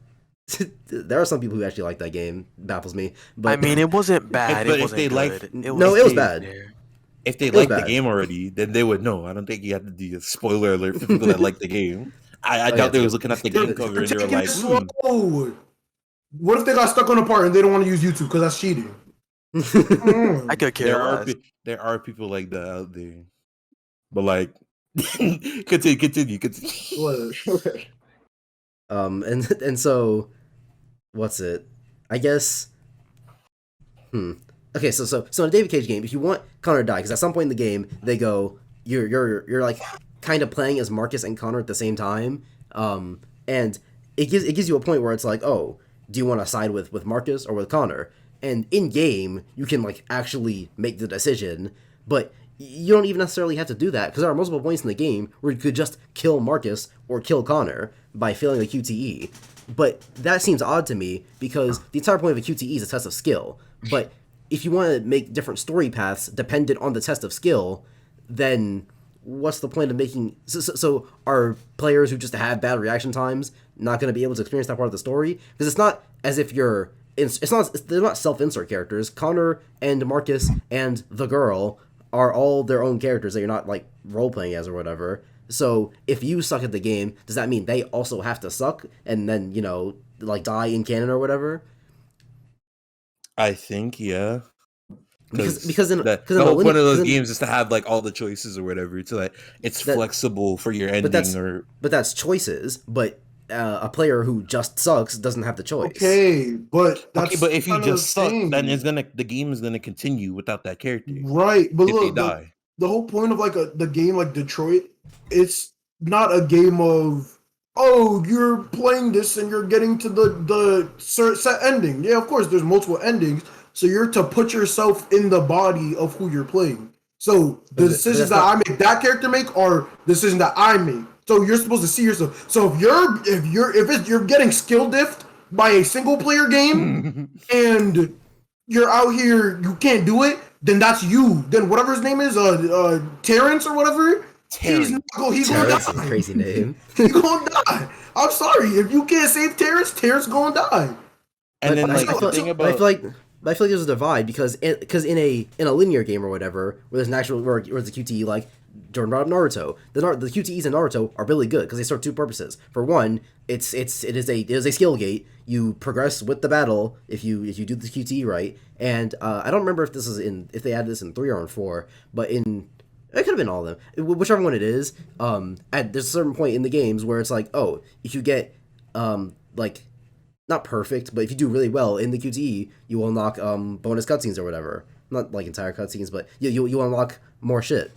there are some people who actually like that game. Baffles me. But I mean, it wasn't bad. but it if wasn't they good. like- No, it was bad. there. If they was like the bad. game already, then they would know. I don't think you have to do a spoiler alert for people that like the game. I Oh, doubt they yeah, was looking at the game cover and they were Taking like, it slow. What if they got stuck on a part and they don't want to use YouTube because that's cheating? I could care less. there are people like that out there. But like, continue. Okay. And so, what's it? I guess. Okay, so in a David Cage game, if you want Connor to die, because at some point in the game they go, you're like kind of playing as Marcus and Connor at the same time, and it gives you a point where it's like, oh, do you want to side with Marcus or with Connor? And in game, you can like actually make the decision, but you don't even necessarily have to do that because there are multiple points in the game where you could just kill Marcus or kill Connor by failing the QTE. But that seems odd to me because the entire point of a QTE is a test of skill. But if you want to make different story paths dependent on the test of skill, then what's the point of making... So are players who just have bad reaction times not going to be able to experience that part of the story? Because it's not as if you're... they're not self-insert characters. Connor and Marcus and the girl are all their own characters that you're not, like, role-playing as or whatever. So if you suck at the game, does that mean they also have to suck and then, you know, like, die in canon or whatever? I think, yeah. Because the whole point of those games is to have like all the choices or whatever. So like it's flexible for your ending. But that's choices. But a player who just sucks doesn't have the choice. Okay, but if you just suck, then the game is gonna continue without that character. Right, but if look, they die. The whole point of like the game like Detroit, it's not a game of, oh, you're playing this and you're getting to the set ending. Yeah, of course, there's multiple endings. So you're to put yourself in the body of who you're playing. So the decisions that I make, that character make, are decisions that I make. So you're supposed to see yourself. So if you're getting skill diffed by a single player game and you're out here, you can't do it, then that's you. Then whatever his name is, Terrence or whatever, he's gonna die. Crazy name. He's gonna die. I'm sorry, if you can't save Terrence gonna die. And then I feel like there's a divide because in a linear game or whatever where there's an actual where it's a QTE, like Jordan brought up Naruto, the QTEs in Naruto are really good because they serve two purposes. For one, it is a skill gate. You progress with the battle if you do the QTE right. And I don't remember if they added this in 3 or in 4, but it could have been all of them, whichever one it is. There's a certain point in the games where it's like, oh, if you get like, not perfect, but if you do really well in the QTE, you will unlock bonus cutscenes or whatever. Not like entire cutscenes, but you unlock more shit.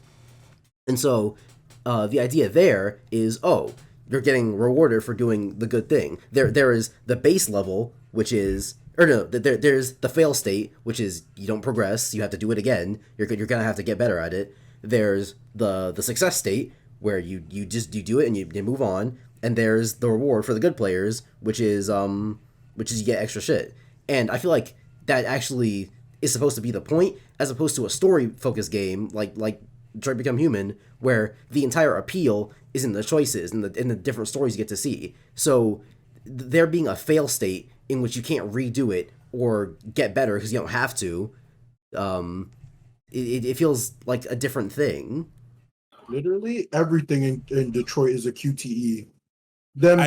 And so the idea there is, oh, you're getting rewarded for doing the good thing. There is the base level, which is, or no, there's the fail state, which is you don't progress, you have to do it again. You're gonna have to get better at it. There's the success state where you do it and you move on. And there's the reward for the good players, which is you get extra shit. And I feel like that actually is supposed to be the point, as opposed to a story-focused game like Detroit Become Human, where the entire appeal is in the choices and the different stories you get to see. So there being a fail state in which you can't redo it or get better because you don't have to, it feels like a different thing. Literally everything in Detroit is a QTE. Not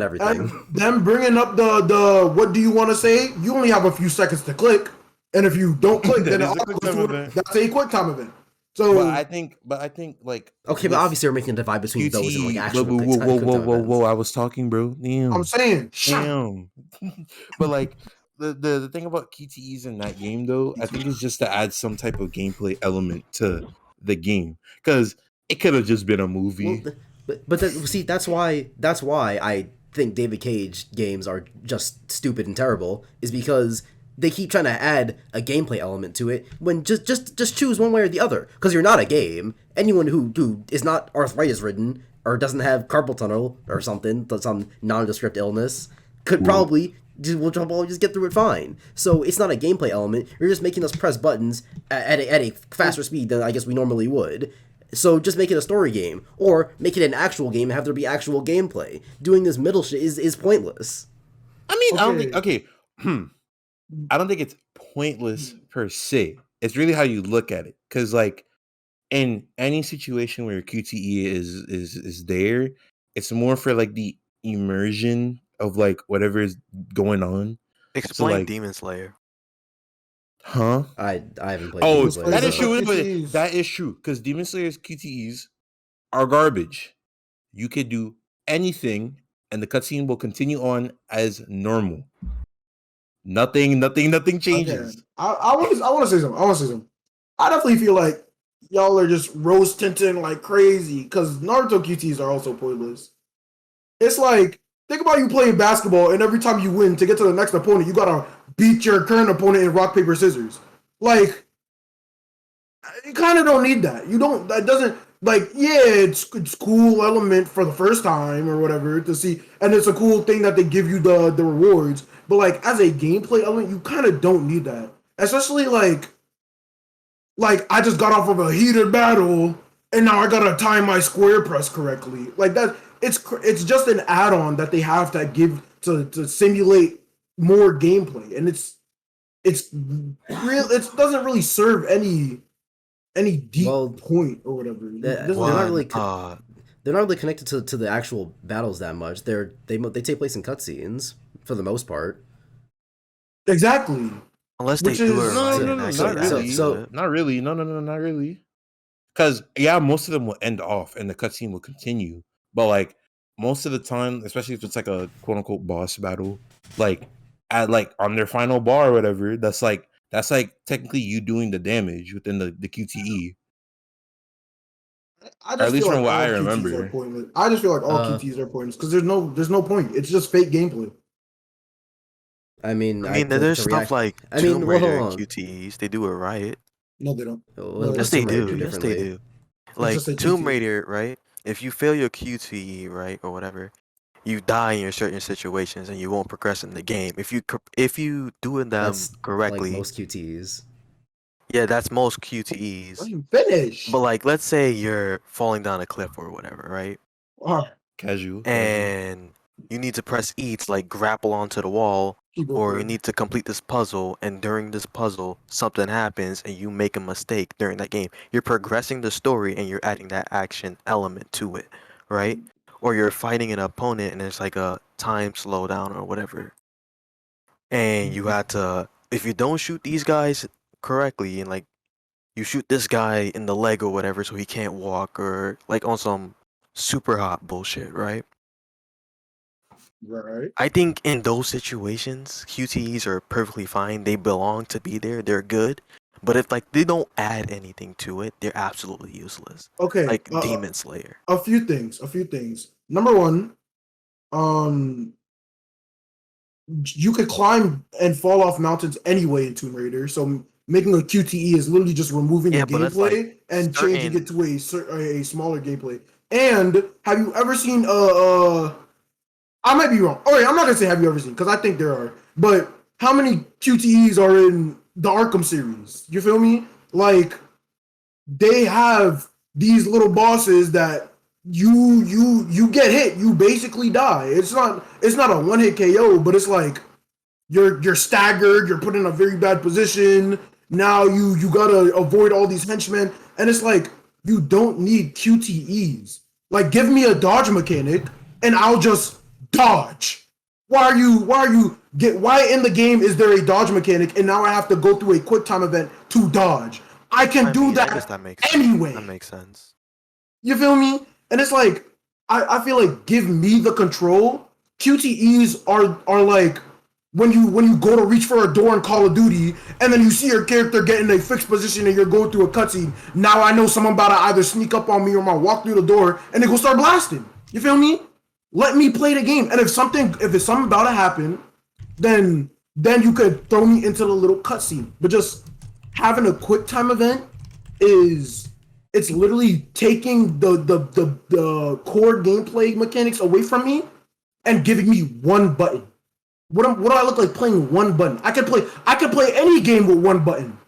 everything. Them bringing up the what do you want to say? You only have a few seconds to click, and if you don't click, then that's a QuickTime event. So, but I think like okay, but obviously we're making a divide between QT, those and like actual things. Whoa! I was talking, bro. Damn. I'm saying, damn. But like the thing about QTEs in that game, though, I think is just to add some type of gameplay element to the game, because it could have just been a movie. Well, but see, that's why I think David Cage games are just stupid and terrible, is because they keep trying to add a gameplay element to it when just choose one way or the other, because you're not a game. Anyone who is not arthritis ridden or doesn't have carpal tunnel or something, some nondescript illness, could probably will probably just get through it fine. So it's not a gameplay element. You're just making us press buttons at a faster speed than I guess we normally would. So just make it a story game, or make it an actual game and have there be actual gameplay. Doing this middle shit is pointless. I mean, I don't Okay. think. Okay, I don't think it's pointless per se. It's really how you look at it, because like in any situation where QTE is there, it's more for like the immersion of like whatever is going on. So Explain like, Demon Slayer. huh? I haven't played Oh, Demon Slayer, that is Slayer. so. true. But QTEs. that is true, because Demon Slayer's QTEs are garbage. You could do anything, and the cutscene will continue on as normal. Nothing Okay. changes. I want to say something. I definitely feel like y'all are just rose tinting like crazy because Naruto QTs are also pointless. It's like, think about you playing basketball and every time you win to get to the next opponent, you gotta beat your current opponent in rock, paper, scissors. Like, you kind of don't need that. You don't, that doesn't, like, yeah, it's cool element for the first time or whatever to see, and it's a cool thing that they give you the rewards, but like as a gameplay element, you kind of don't need that. Especially like I just got off of a heated battle and now I gotta time my square press correctly. Like that, it's just an add-on that they have to give to simulate more gameplay, and it's real. It doesn't really serve any deep Well, point or whatever. It they're doesn't- not One, really they're not really connected to the actual battles that much. They take place in cutscenes for the most part. exactly. unless they Which do it is- right No, and so- actually not add really. to so- it. Not really. No, not really. Because yeah, most of them will end off, and the cutscene will continue. But like most of the time, especially if it's like a quote unquote boss battle, like at like on their final bar or whatever, that's like technically you doing the damage within the QTE. I Or at just least feel from like what I all QTs are remember. pointless. I just feel like all QTs are pointless because there's no point. It's just fake gameplay. I mean, I mean, there's stuff like I mean, Tomb well, Raider hold and on. QTEs. They do it right. No, they don't. What Yes, does Yes, they Tomb Raider do. Yes, they differently? do. Like just a Tomb QTE. Raider, right? If you fail your QTE, right, or whatever, you die in certain situations and you won't progress in the game. If you doing them That's like correctly, most QTs. yeah, that's most Let QTEs. him finish. But like, let's say you're falling down a cliff or whatever, right? Casual. And you need to press E to like grapple onto the wall, Keep or you going. need to complete this puzzle, and during this puzzle something happens and you make a mistake during that game. You're progressing the story and you're adding that action element to it, right? Or you're fighting an opponent and there's like a time slowdown or whatever, and you had to, if you don't shoot these guys correctly, and like you shoot this guy in the leg or whatever so he can't walk, or like on some super hot bullshit, right? Right. I think in those situations, QTEs are perfectly fine. They belong to be there. They're good. But if like they don't add anything to it, they're absolutely useless. Okay. Like Demon Slayer. A few things. Number one, you could climb and fall off mountains anyway in Tomb Raider. So making a QTE is literally just removing Yeah, the but it's gameplay like and certain- changing it to a smaller gameplay. And have you ever seen I might be wrong. All right, I'm not gonna say have you ever seen because I think there are. But how many QTEs are in the Arkham series? You feel me? Like they have these little bosses that you get hit, you basically die. It's not a one hit KO, but it's like you're staggered, you're put in a very bad position. Now you gotta avoid all these henchmen, and it's like you don't need QTEs. Like give me a dodge mechanic, and I'll just dodge. Why in the game is there a dodge mechanic, and now I have to go through a Quicktime event to dodge? I can I do mean, I that guess that makes anyway. That makes sense. You feel me? And it's like I feel like give me the control. QTEs are like when you go to reach for a door in Call of Duty and then you see your character get in a fixed position and you're going through a cutscene. Now I know someone about to either sneak up on me or I'm gonna walk through the door and they go start blasting. You feel me? Let me play the game. And if it's something about to happen, then you could throw me into the little cutscene. But just having a quick time event is it's literally taking the core gameplay mechanics away from me and giving me one button. What do I look like playing one button? I could play any game with one button.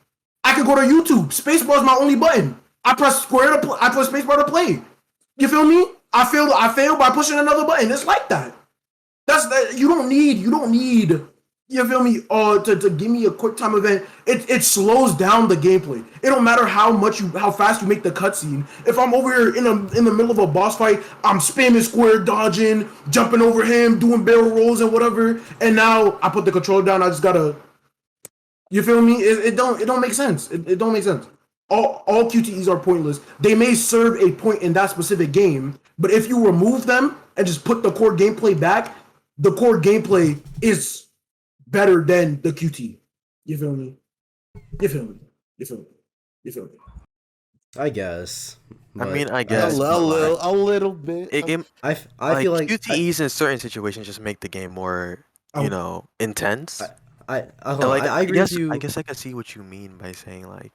I could go to YouTube. Spacebar is my only button. I press square to I press spacebar to play. You feel me? I fail by pushing another button. It's like that. That's that. You don't need. You feel me? To give me a quick time event. It slows down the gameplay. It don't matter how fast you make the cutscene. If I'm over here in the middle of a boss fight, I'm spamming square, dodging, jumping over him, doing barrel rolls and whatever. And now I put the controller down. I just gotta. You feel me? It don't make sense. It don't make sense. All QTEs are pointless. They may serve a point in that specific game, but if you remove them and just put the core gameplay back, the core gameplay is better than the QT. You feel me? You feel me? You feel me? You feel me? I guess. I mean, I A guess. but, like, little bit. I like, feel like QTEs in certain situations just make the game more, intense. I And, hold on, like, I I agree with guess you. I guess I can see what you mean by saying like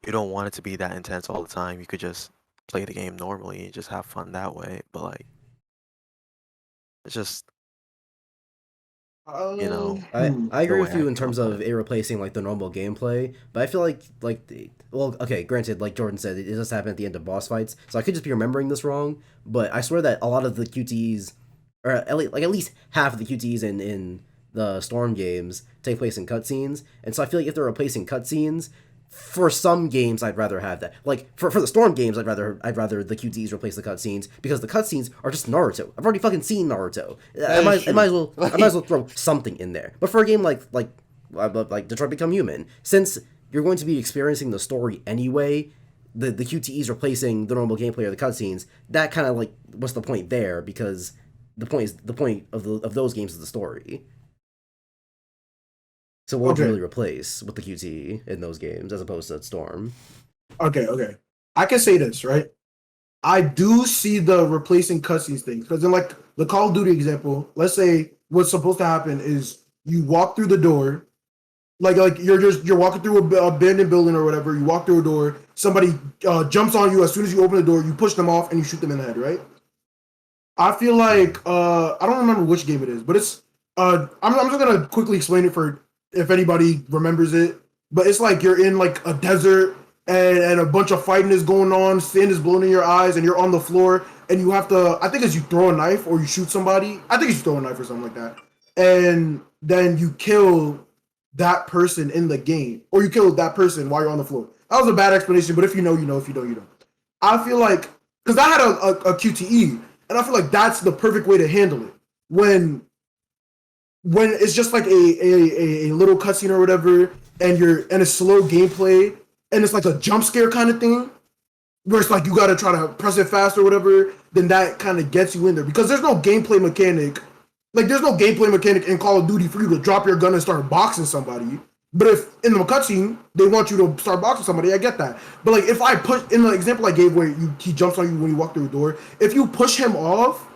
you don't want it to be that intense all the time. You could just play the game normally and just have fun that way. But like, it's just I agree the with way I you in feel terms about of it. it replacing like the normal gameplay, but I feel like well, okay, granted, like Jordan said, it does happen at the end of boss fights, so I could just be remembering this wrong, but I swear that a lot of the QTEs, or at least half of the QTEs in the Storm games take place in cutscenes, and so I feel like if they're replacing cutscenes, for some games I'd rather have that. Like for the Storm games, I'd rather the QTEs replace the cutscenes because the cutscenes are just Naruto. I've already fucking seen Naruto. I might as well throw something in there. But for a game like Detroit Become Human, since you're going to be experiencing the story anyway, the QTEs replacing the normal gameplay or the cutscenes, that kind of like what's the point there? Because the point of those games is the story. So what would you Okay. really replace with the QTE in those games as opposed to Storm? Okay. I can say this, right? I do see the replacing cutscenes thing because in like the Call of Duty example, let's say what's supposed to happen is you walk through the door, like you're walking through a abandoned building or whatever. You walk through a door, somebody jumps on you as soon as you open the door. You push them off and you shoot them in the head, right? I feel like I don't remember which game it is, but it's I'm just gonna quickly explain it for if anybody remembers it. But it's like you're in like a desert and a bunch of fighting is going on, sand is blowing in your eyes, and you're on the floor and you have to I think it's you throw a knife or you shoot somebody. I think it's you throw a knife or something like that. And then you kill that person in the game. Or you kill that person while you're on the floor. That was a bad explanation, but if you know, you know. If you don't, you don't. I feel like because I had a QTE, and I feel like that's the perfect way to handle it when it's just like a little cutscene or whatever, and you're in a slow gameplay, and it's like a jump scare kind of thing, where it's like you gotta try to press it fast or whatever. Then that kind of gets you in there because there's no gameplay mechanic. Like there's no gameplay mechanic in Call of Duty for you to drop your gun and start boxing somebody. But if in the cutscene they want you to start boxing somebody, I get that. But like if I push in the example I gave where he jumps on you when you walk through the door, if you push him off,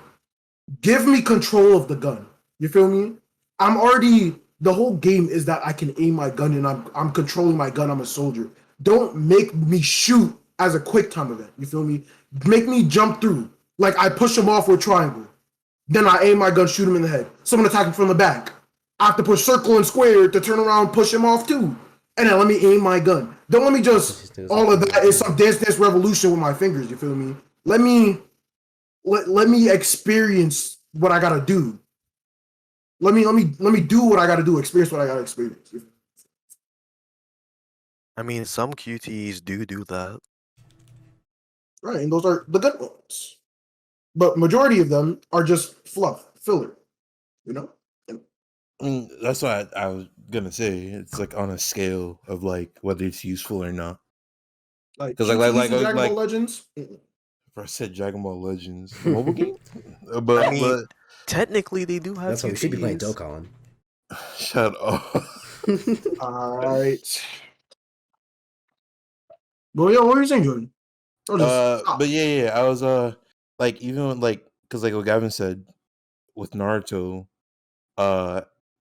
give me control of the gun. You feel me? I'm already the whole game is that I can aim my gun and I'm controlling my gun. I'm a soldier. Don't make me shoot as a quick time event. You feel me? Make me jump through. Like I push him off with triangle. Then I aim my gun, shoot him in the head. Someone attack him from the back. I have to push circle and square to turn around, push him off too. And then let me aim my gun. Don't let me just all of that is some dance revolution with my fingers. You feel me? Let me experience what I gotta do. Let me do what I gotta do. Experience what I gotta experience. I mean, some QTEs do that. Right, and those are the good ones. But majority of them are just fluff, filler. You know. I mean, that's what I was gonna say. It's like on a scale of like whether it's useful or not. Like 'Cause QTEs in Dragon Ball Legends. If I said Dragon Ball Legends, the mobile game, I mean, but technically they do have That's why we should be playing QTEs. Dokkan. shut up. All right. Well, yo, what are you saying, Jordan? But yeah, I was like even with, like because like what Gavin said with Naruto,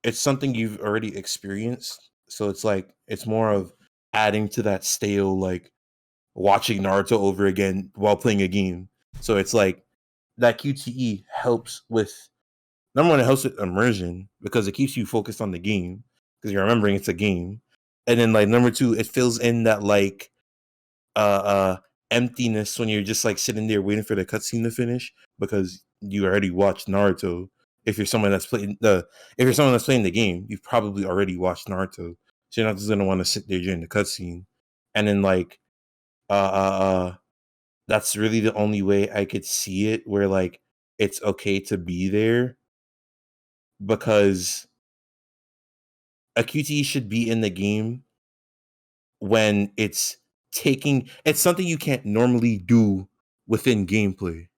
it's something you've already experienced, so it's like it's more of adding to that stale like watching Naruto over again while playing a game. So it's like that QTE helps with number one, it helps with immersion because it keeps you focused on the game because you're remembering it's a game. And then like number two, it fills in that like emptiness when you're just like sitting there waiting for the cutscene to finish because you already watched Naruto. If you're someone that's playing the game, you've probably already watched Naruto. So you're not just gonna want to sit there during the cutscene. And then like that's really the only way I could see it where like it's okay to be there because a QTE should be in the game when it's something you can't normally do within gameplay.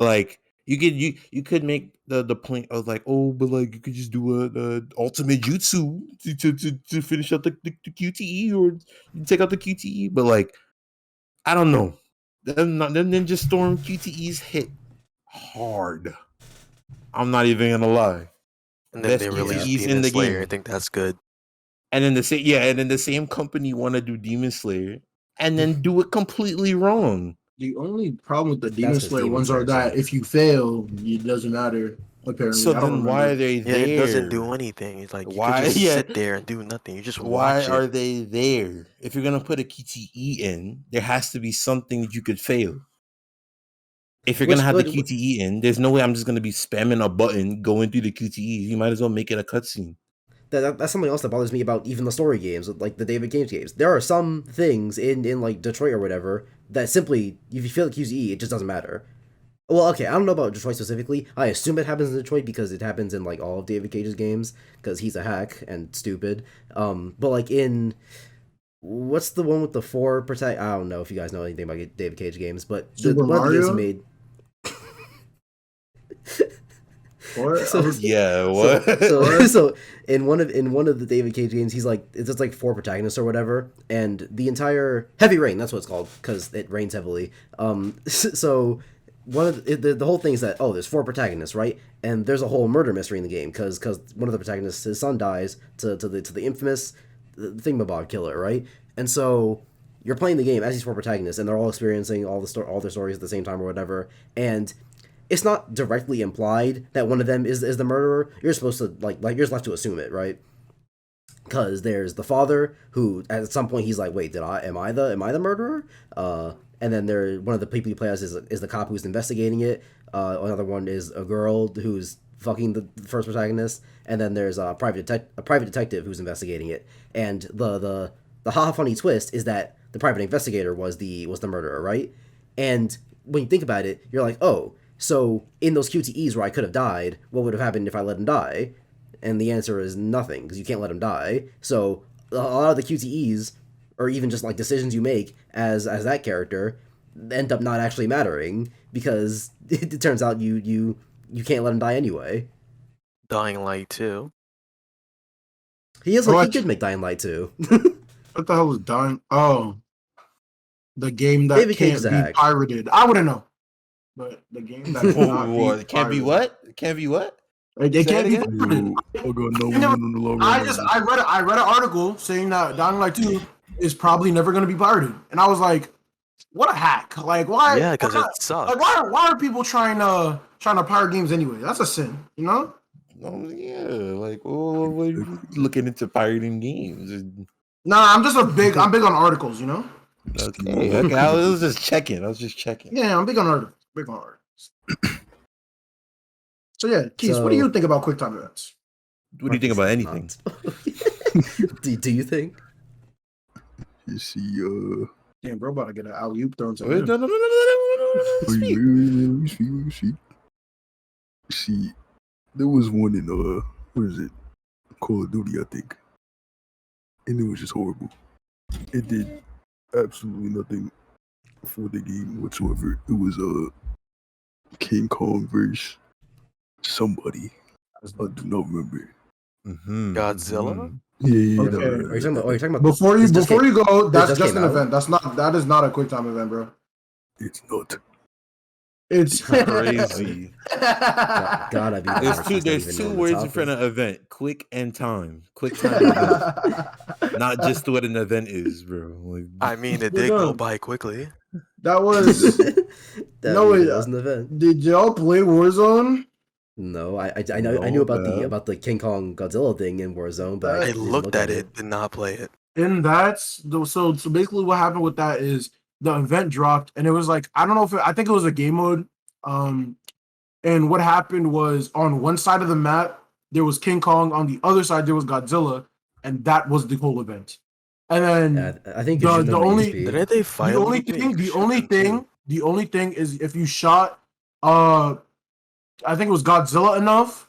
Like you could make the point of like, oh, but like you could just do a ultimate jutsu to finish up the QTE or you take out the QTE, but like I don't know. Them Ninja Storm QTEs hit hard. I'm not even gonna lie. And then Best they released QTEs in Demon the Slayer. I game. think that's good. And then the same company want to do Demon Slayer and then do it completely wrong. The only problem with the Demon That's 'cause Slayer Demon ones are Slayer that sucks. if you fail, it doesn't matter. Apparently, So I don't then why remember. are they Yeah, there? it doesn't do anything. It's like you Why- could just yeah. sit there and do nothing. You just Why watch are it. they there? If you're gonna put a QTE in, there has to be something that you could fail. If you're Which- gonna have the but- QTE in, there's no way I'm just gonna be spamming a button going through the QTE. You might as well make it a cutscene. That's something else that bothers me about even the story games, like the David Cage games. There are some things in like Detroit or whatever that simply, if you feel like QTE, it just doesn't matter. Well, okay, I don't know about Detroit specifically. I assume it happens in Detroit because it happens in like all of David Cage's games because he's a hack and stupid. But like in what's the one with the 4 protect? I don't know if you guys know anything about David Cage games, but Super one of the games he Mario? made. What? So- Yeah, what? So in one of the David Cage games, he's like it's just like 4 protagonists or whatever, and the entire Heavy Rain, that's what it's called because it rains heavily. So one of the whole thing is that there's 4 protagonists, right? And there's a whole murder mystery in the game because one of the protagonists, his son dies to the infamous Thingamabob killer, right? And so you're playing the game as these 4 protagonists, and they're all experiencing all their stories at the same time or whatever, and it's not directly implied that one of them is the murderer. You're supposed to like you're just left to assume it, right? Because there's the father who at some point he's like, wait, am I the murderer? And then one of the people you play as is the cop who's investigating it. Another one is a girl who's fucking the first protagonist, and then there's a private detective who's investigating it. And the haha funny twist is that the private investigator was the murderer, right? And when you think about it, you're like, oh. So, in those QTEs where I could have died, what would have happened if I let him die? And the answer is nothing, because you can't let him die. So, a lot of the QTEs, or even just like decisions you make as that character, end up not actually mattering, because it turns out you can't let him die anyway. Dying Light too. He What? did make Dying Light too. What the hell was dying? Oh, the game that David Cage can't is a be hack. pirated. I wouldn't know, but the game that cannot Whoa, be it can't be pirated. what? It can't be what? It Say can't it be again? pirated. Oh god, no, I never- no, no, no, I read an article saying that Dying Light 2 is probably never going to be pirated, and I was like, "What a hack! Like, why? Yeah, because why it not- sucks. Like, why are people trying to pirate games anyway? That's a sin, you know." Yeah, like, oh, what are you looking into pirating games? Nah, I'm big on articles, you know. Okay. I was just checking. Yeah, I'm big on articles. So yeah, Keith, what do you think about QuickTime Events? What do you think about anything? do you think? You see, Damn, bro, about to get an alley oop thrown to Wait, him. no. let me see. There was one in what is it? Call of Duty, I think. And it was just horrible. It did absolutely nothing for the game whatsoever. It was King Kong versus somebody. I do not remember. Mm-hmm. Godzilla? Yeah. Okay. Are you talking about Before you go, that's just just came an out. event. That is not a QuickTime event, bro. It's not. It's Crazy. Gotta be the There's fact two. he's not even There's two knowing the words in front topic. of event: quick and time. Quicktime event. Not just what an event is, bro. Like, I mean, it But did go no, by quickly. that was That no. means Wait, it was an event. did y'all play Warzone? No, I know I No, knew about man. the King Kong Godzilla thing in Warzone, but I That I didn't looked look at at it, did not play it. And that's so basically what happened with that is the event dropped and it was like I don't know if I think it was a game mode. And what happened was on one side of the map there was King Kong, on the other side there was Godzilla, and that was the whole event. And then Yeah, I think you should the them only EXP. Didn't they fight the a only little bit? You thing could the shoot only them too. thing the only thing is if you shot I think it was Godzilla enough,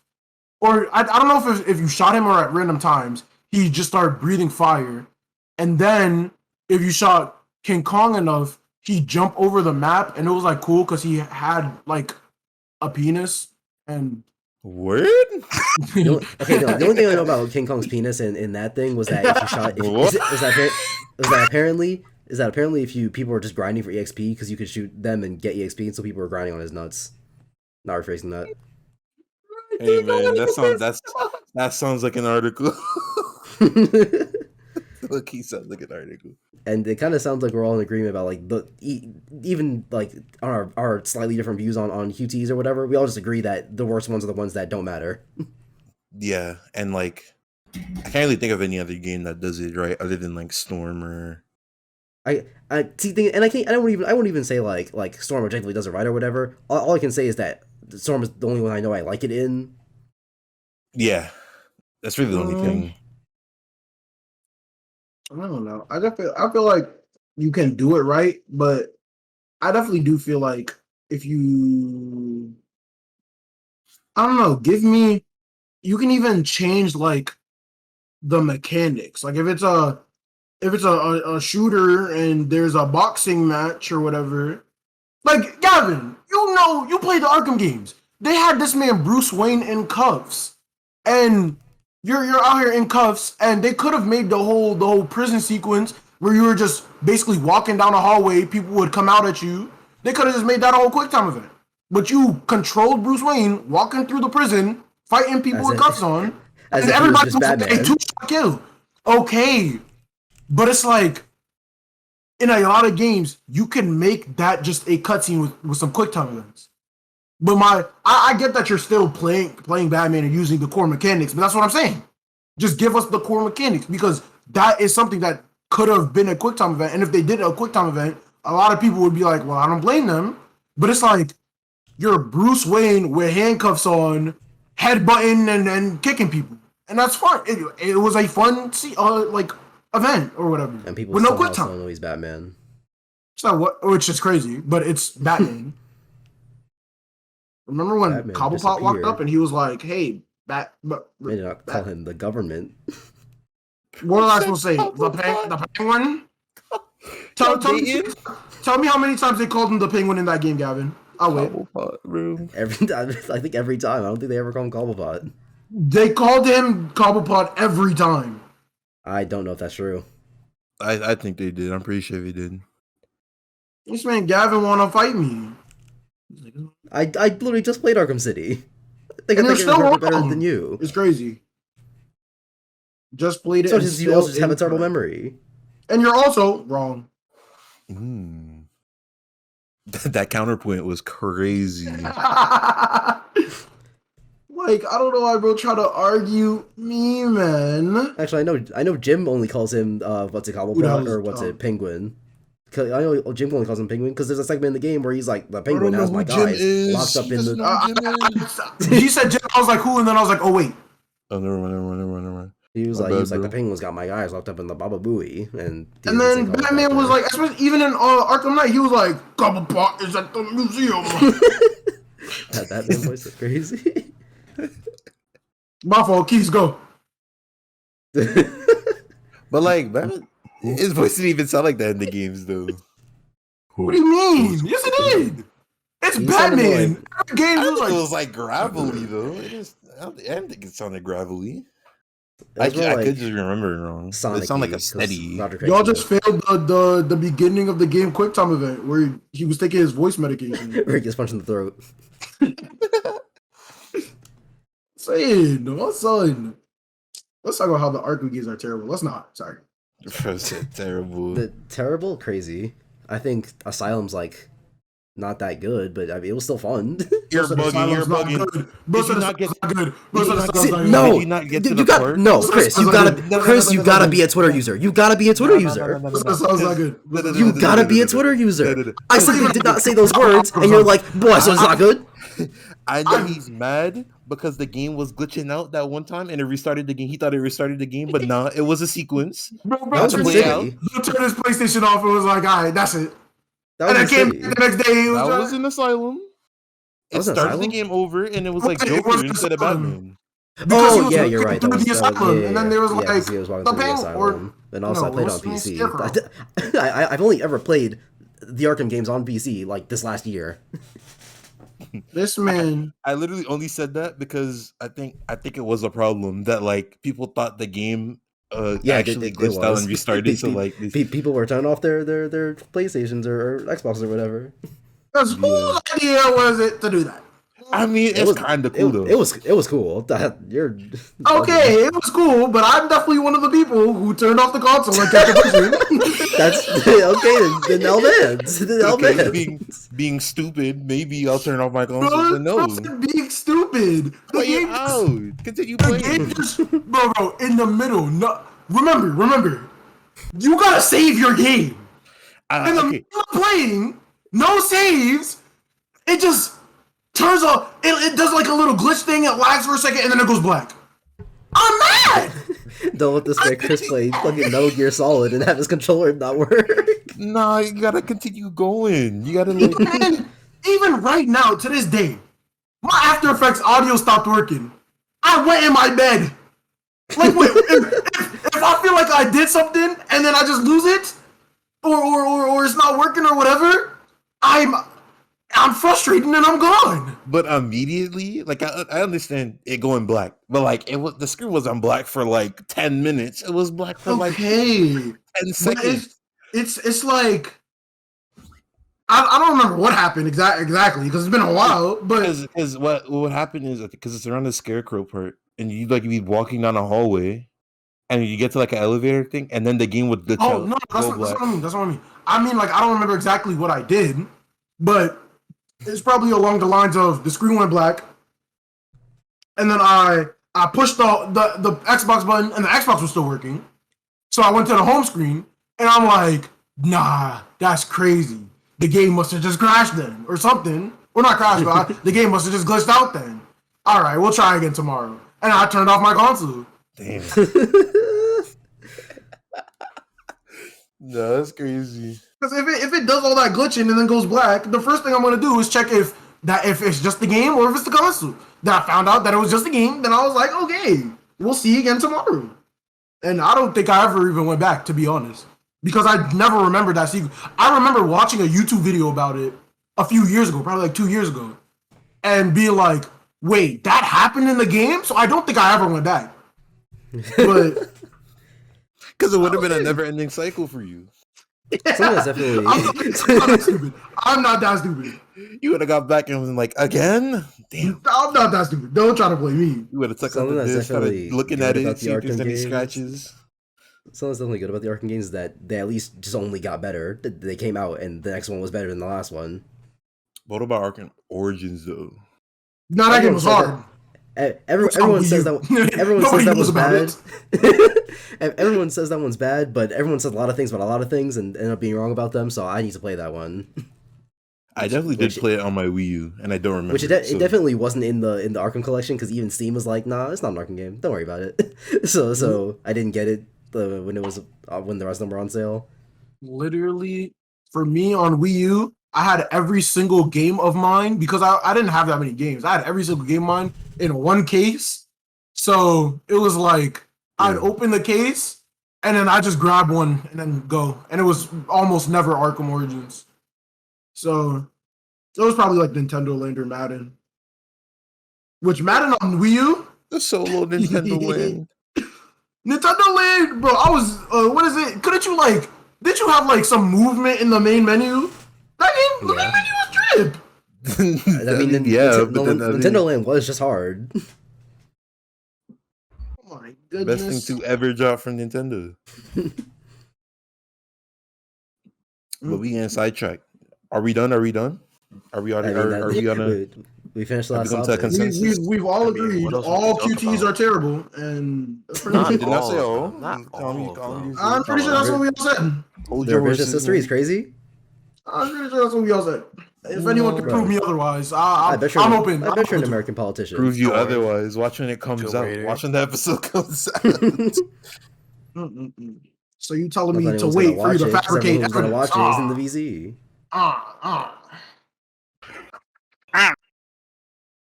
or I don't know if you shot him or at random times, he just started breathing fire. And then if you shot King Kong enough, he jumped over the map, and it was like cool because he had like a penis. And word? The only thing I know about King Kong's penis in that thing was that if you shot, What? is that apparently if you people were just grinding for EXP because you could shoot them and get EXP, and so people were grinding on his nuts. Not rephrasing that. Hey man, that sounds like an article. Look, he sounds like an article. And it kind of sounds like we're all in agreement about like even like our slightly different views on QTs or whatever. We all just agree that the worst ones are the ones that don't matter. Yeah, and like I can't really think of any other game that does it right other than like Storm or I see thing, and I won't even say like Storm objectively does it right or whatever. All I can say is that Storm is the only one I know I like it in. yeah. That's really the only thing. I don't know. I feel like you can do it right, but I definitely do feel like if you, I don't know, you can even change like the mechanics. Like if it's a shooter and there's a boxing match or whatever. Like Gavin, you played the Arkham games. They had this man Bruce Wayne in cuffs, and you're out here in cuffs, and they could have made the whole prison sequence where you were just basically walking down a hallway, people would come out at you. They could have just made that a whole QuickTime event, but you controlled Bruce Wayne walking through the prison, fighting people As with if- cuffs on, as and if he was everybody just was like a Batman. 2-shot kill. Okay, but it's like in a lot of games, you can make that just a cutscene with some QuickTime events. But I get that you're still playing Batman and using the core mechanics, but that's what I'm saying. Just give us the core mechanics because that is something that could have been a QuickTime event. And if they did a QuickTime event, a lot of people would be like, well, I don't blame them. But it's like you're Bruce Wayne with handcuffs on, headbutting and kicking people. And that's fun. It was a fun like event or whatever. And people with no somehow QuickTime. still know he's Batman. So what? Which is crazy, but it's Batman. Remember when Batman Cobblepot walked disappeared. up and he was like, "Hey, They did not call him the government. what was I supposed to say? The penguin? Tell me how many times they called him the penguin in that game, Gavin. I'll wait. Cobblepot, bro. Every time, I think every time. I don't think they ever call him Cobblepot. They called him Cobblepot every time. I don't know if that's true. I think they did. I'm pretty sure they did. This man Gavin want to fight me. I literally just played Arkham City. I think And I you're think I still remember better wrong. than you. It's crazy. Just played it. So and you still also just have a terrible incorrect. memory. And you're also wrong. That counterpoint was crazy. Like, I don't know why bro try to argue me, man. Actually, I know Jim only calls him what's it, Cobblepot, or what's it, Penguin. 'Cause I know Jim only calls him Penguin because there's a segment in the game where he's like, the Penguin has my guys locked up in the. He said Jim, I was like, who? And then I was like, oh wait. Oh, never mind. He was My like, bad, the bro. Penguin's got my guys locked up in the Baba Booey, and And then Batman was like, especially even in Arkham Knight, he was like, Cobblepot is at the museum. that Batman voice is crazy. My fault, Keys, go. But like, Batman, his voice didn't even sound like that in the games, though. What do you mean? Yes, it did. It's You sounded Batman. like- Every game I he don't was think like, it was like gravelly though. I didn't think it sounded gravelly. It was more I like could just remember it wrong. Sonic. It sounded like a steady. Y'all just failed the beginning of the game Quicktime event where he was taking his voice medication. Where he gets punched in the throat. Son. Let's talk about how the Arkham games are terrible. Let's not. Sorry. Terrible. Terrible, crazy. I think Asylum's like not that good, but I mean it was still fun. You're bugging. You're bugging. Most of the not get not good. Did Most you of the not stuff's get- not Did No, you not get to you the got part? no, Chris. You gotta, No, Chris. You gotta be a Twitter no. user. You gotta be a Twitter user. Most of the stuff's not good. You gotta be a Twitter user. I simply did not say those words, and you're like, boy, so it's not good. I know he's mad because the game was glitching out that one time and it restarted the game. He thought it restarted the game, but nah, it was a sequence. Bro, That was turn from way his- out. City. bro turned his PlayStation off and was like, all right, that's it. That And I was came City. back the next day. He was That like, was an Asylum. That It was an started the Asylum? game over and it was It like wasn't Joker instead of Asylum. Batman. because he Oh was yeah, looking you're right. That through was the that was- Asylum, yeah, and then there was yeah, like 'cause he was walking the through the panel, or Asylum, and also I no, played on what's the name? PC. Scarecrow. I've only ever played the Arkham games on PC like this last year. This man. I literally only said that because I think it was a problem that like people thought the game Yeah, actually it glitched out was. and restarted. So like this, People were turning off their PlayStations or Xboxes or whatever. Because whose idea was it to do that? I mean, It it's was kind of cool though. It was cool. You're Okay, it was cool, but I'm definitely one of the people who turned off the console and kept it pushing. That's okay. Then L-Vans. Okay, being stupid, maybe I'll turn off my console. But no, being stupid. The play it game, out. Continue the playing. game just, bro, in the middle. No, remember, you gotta save your game. In the Okay, middle of playing, no saves. It just turns off. It does like a little glitch thing. It lags for a second and then it goes black. I'm mad. Don't let this man Chris play fucking Metal Gear Solid and have his controller not work. nah, you gotta continue going. You gotta like. And even right now, to this day, my After Effects audio stopped working. I went in my bed. Like, wait, if I feel like I did something and then I just lose it, or it's not working or whatever, I'm frustrated and I'm gone. But immediately, like I understand it going black, but like it was the screen was on black for like 10 minutes. It was black for like 10 But seconds. it's like I don't remember what happened exactly because it's been a while. But Because what happened is because it's around the scarecrow part, and you like be walking down a hallway, and you get to like an elevator thing, and then the game would glitch oh out. no, go that's black. what I mean. That's what I mean. I mean, like I don't remember exactly what I did, but it's probably along the lines of the screen went black, and then I pushed the Xbox button, and the Xbox was still working. So I went to the home screen, and I'm like, nah, that's crazy. The game must have just crashed then, or something. Or not crashed, but the game must have just glitched out then. All right, we'll try again tomorrow. And I turned off my console. Damn. No, that's crazy. Because if it does all that glitching and then goes black, the first thing I'm gonna do is check if it's just the game or if it's the console. Then I found out that it was just the game. Then I was like, okay, we'll see again tomorrow. And I don't think I ever even went back, to be honest, because I never remembered that sequence. I remember watching a YouTube video about it a few years ago, probably like 2 years ago, and being like, wait, that happened in the game? So I don't think I ever went back. But Because it would have been a never-ending cycle for you. Something that's definitely. I'm not that stupid. I'm not that stupid. You would have got back and was like, again? Damn. I'm not that stupid. Don't try to play me. You would have took out Something the that's disc, definitely started looking good at it, about the see if there's Arkham any games. scratches. Something that's definitely good about the Arkham games is that they at least just only got better. They came out and the next one was better than the last one. What about Arkham Origins, though? No, that game was Everyone hard. Everyone says that. Everyone says Nobody that knows one's about bad. Everyone says that one's bad, but everyone says a lot of things about a lot of things and end up being wrong about them. So I need to play that one. I definitely did Which- play it on my Wii U, and I don't remember. Which it so- definitely wasn't in the Arkham collection because even Steam was like, nah, it's not an Arkham game. Don't worry about it. so I didn't get it when the rest of them were on sale. Literally, for me on Wii U, I had every single game of mine because I didn't have that many games. I had every single game of mine in one case. So it was like I'd open the case and then I just grab one and then go. And it was almost never Arkham Origins. So it was probably like Nintendo Land or Madden. Which Madden on Wii U? the solo Nintendo Land. Nintendo Land, bro. I was what is it? Couldn't you like? Did you have like some movement in the main menu? That game, the main Yeah. menu was drip. I mean, yeah, but then Nintendo Land was just hard. Oh my best thing goodness. to ever drop from Nintendo. But we getting sidetracked. Are we done? Are we done? Are we on? I mean, Are we on a? we finished the Have last we come to a topic. consensus? We've all I mean, agreed what else would all we talk QTs about? are terrible, and that's pretty Not much Did it. not all say of all. them, not Calm all of them. I'm pretty sure that's what we all said. Hold The your revisionist horses, history is man. crazy. I'm pretty sure that's what we all said. If anyone can Bro. prove me otherwise, I bet you're I'm an, open. I bet you're an I'm American politician. Prove you Don't worry. otherwise. Watch when it comes Tomb out. Raider. Watch when the episode comes out. open. So you telling Not me that to anyone's gonna wait for you watch to it, 'cause fabricate everyone who's gonna evidence? watch it is in the VZ.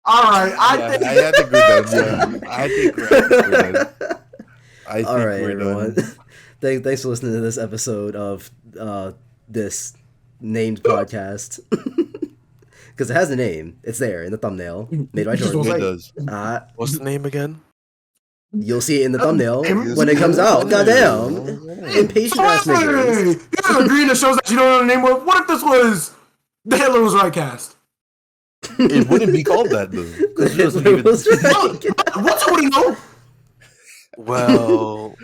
All right, I think we're done. Yeah, I think we're done. I think All right, we're everyone. done. Thanks for listening to this episode of this named podcast. Because it has a name. It's there in the thumbnail. Made by You just Jordan. don't It say. does. What's the name again? You'll see it in the thumbnail You'll when see it comes it. out. Goddamn. Impatient ass Hey, niggas. you're agreeing to shows that you don't know the name of. What if this was the Hitler was right cast? It wouldn't be called that though. 'Cause it doesn't even- What's what do you know? Well,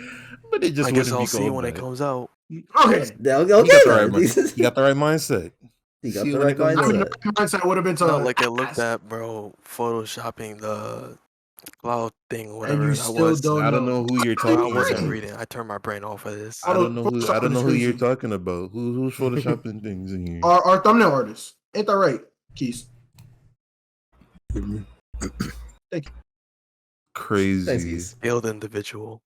But it just I guess wouldn't I'll be see called when it that. comes out. Okay. Okay, You got the right then. you got the right mindset. You got See the when right it comes I mean, mindset. the mindset would have been to Not like it looked at, bro. Photoshopping the cloud thing, and whatever you that still was. don't I don't know who you're I talking wasn't about. reading. I turned my brain off of this. I don't know who Photoshopping you're is talking about. Who's photoshopping things in here? Our thumbnail artist. Ain't that right, Keys? Crazy. Thanks, Geese. Failed individual.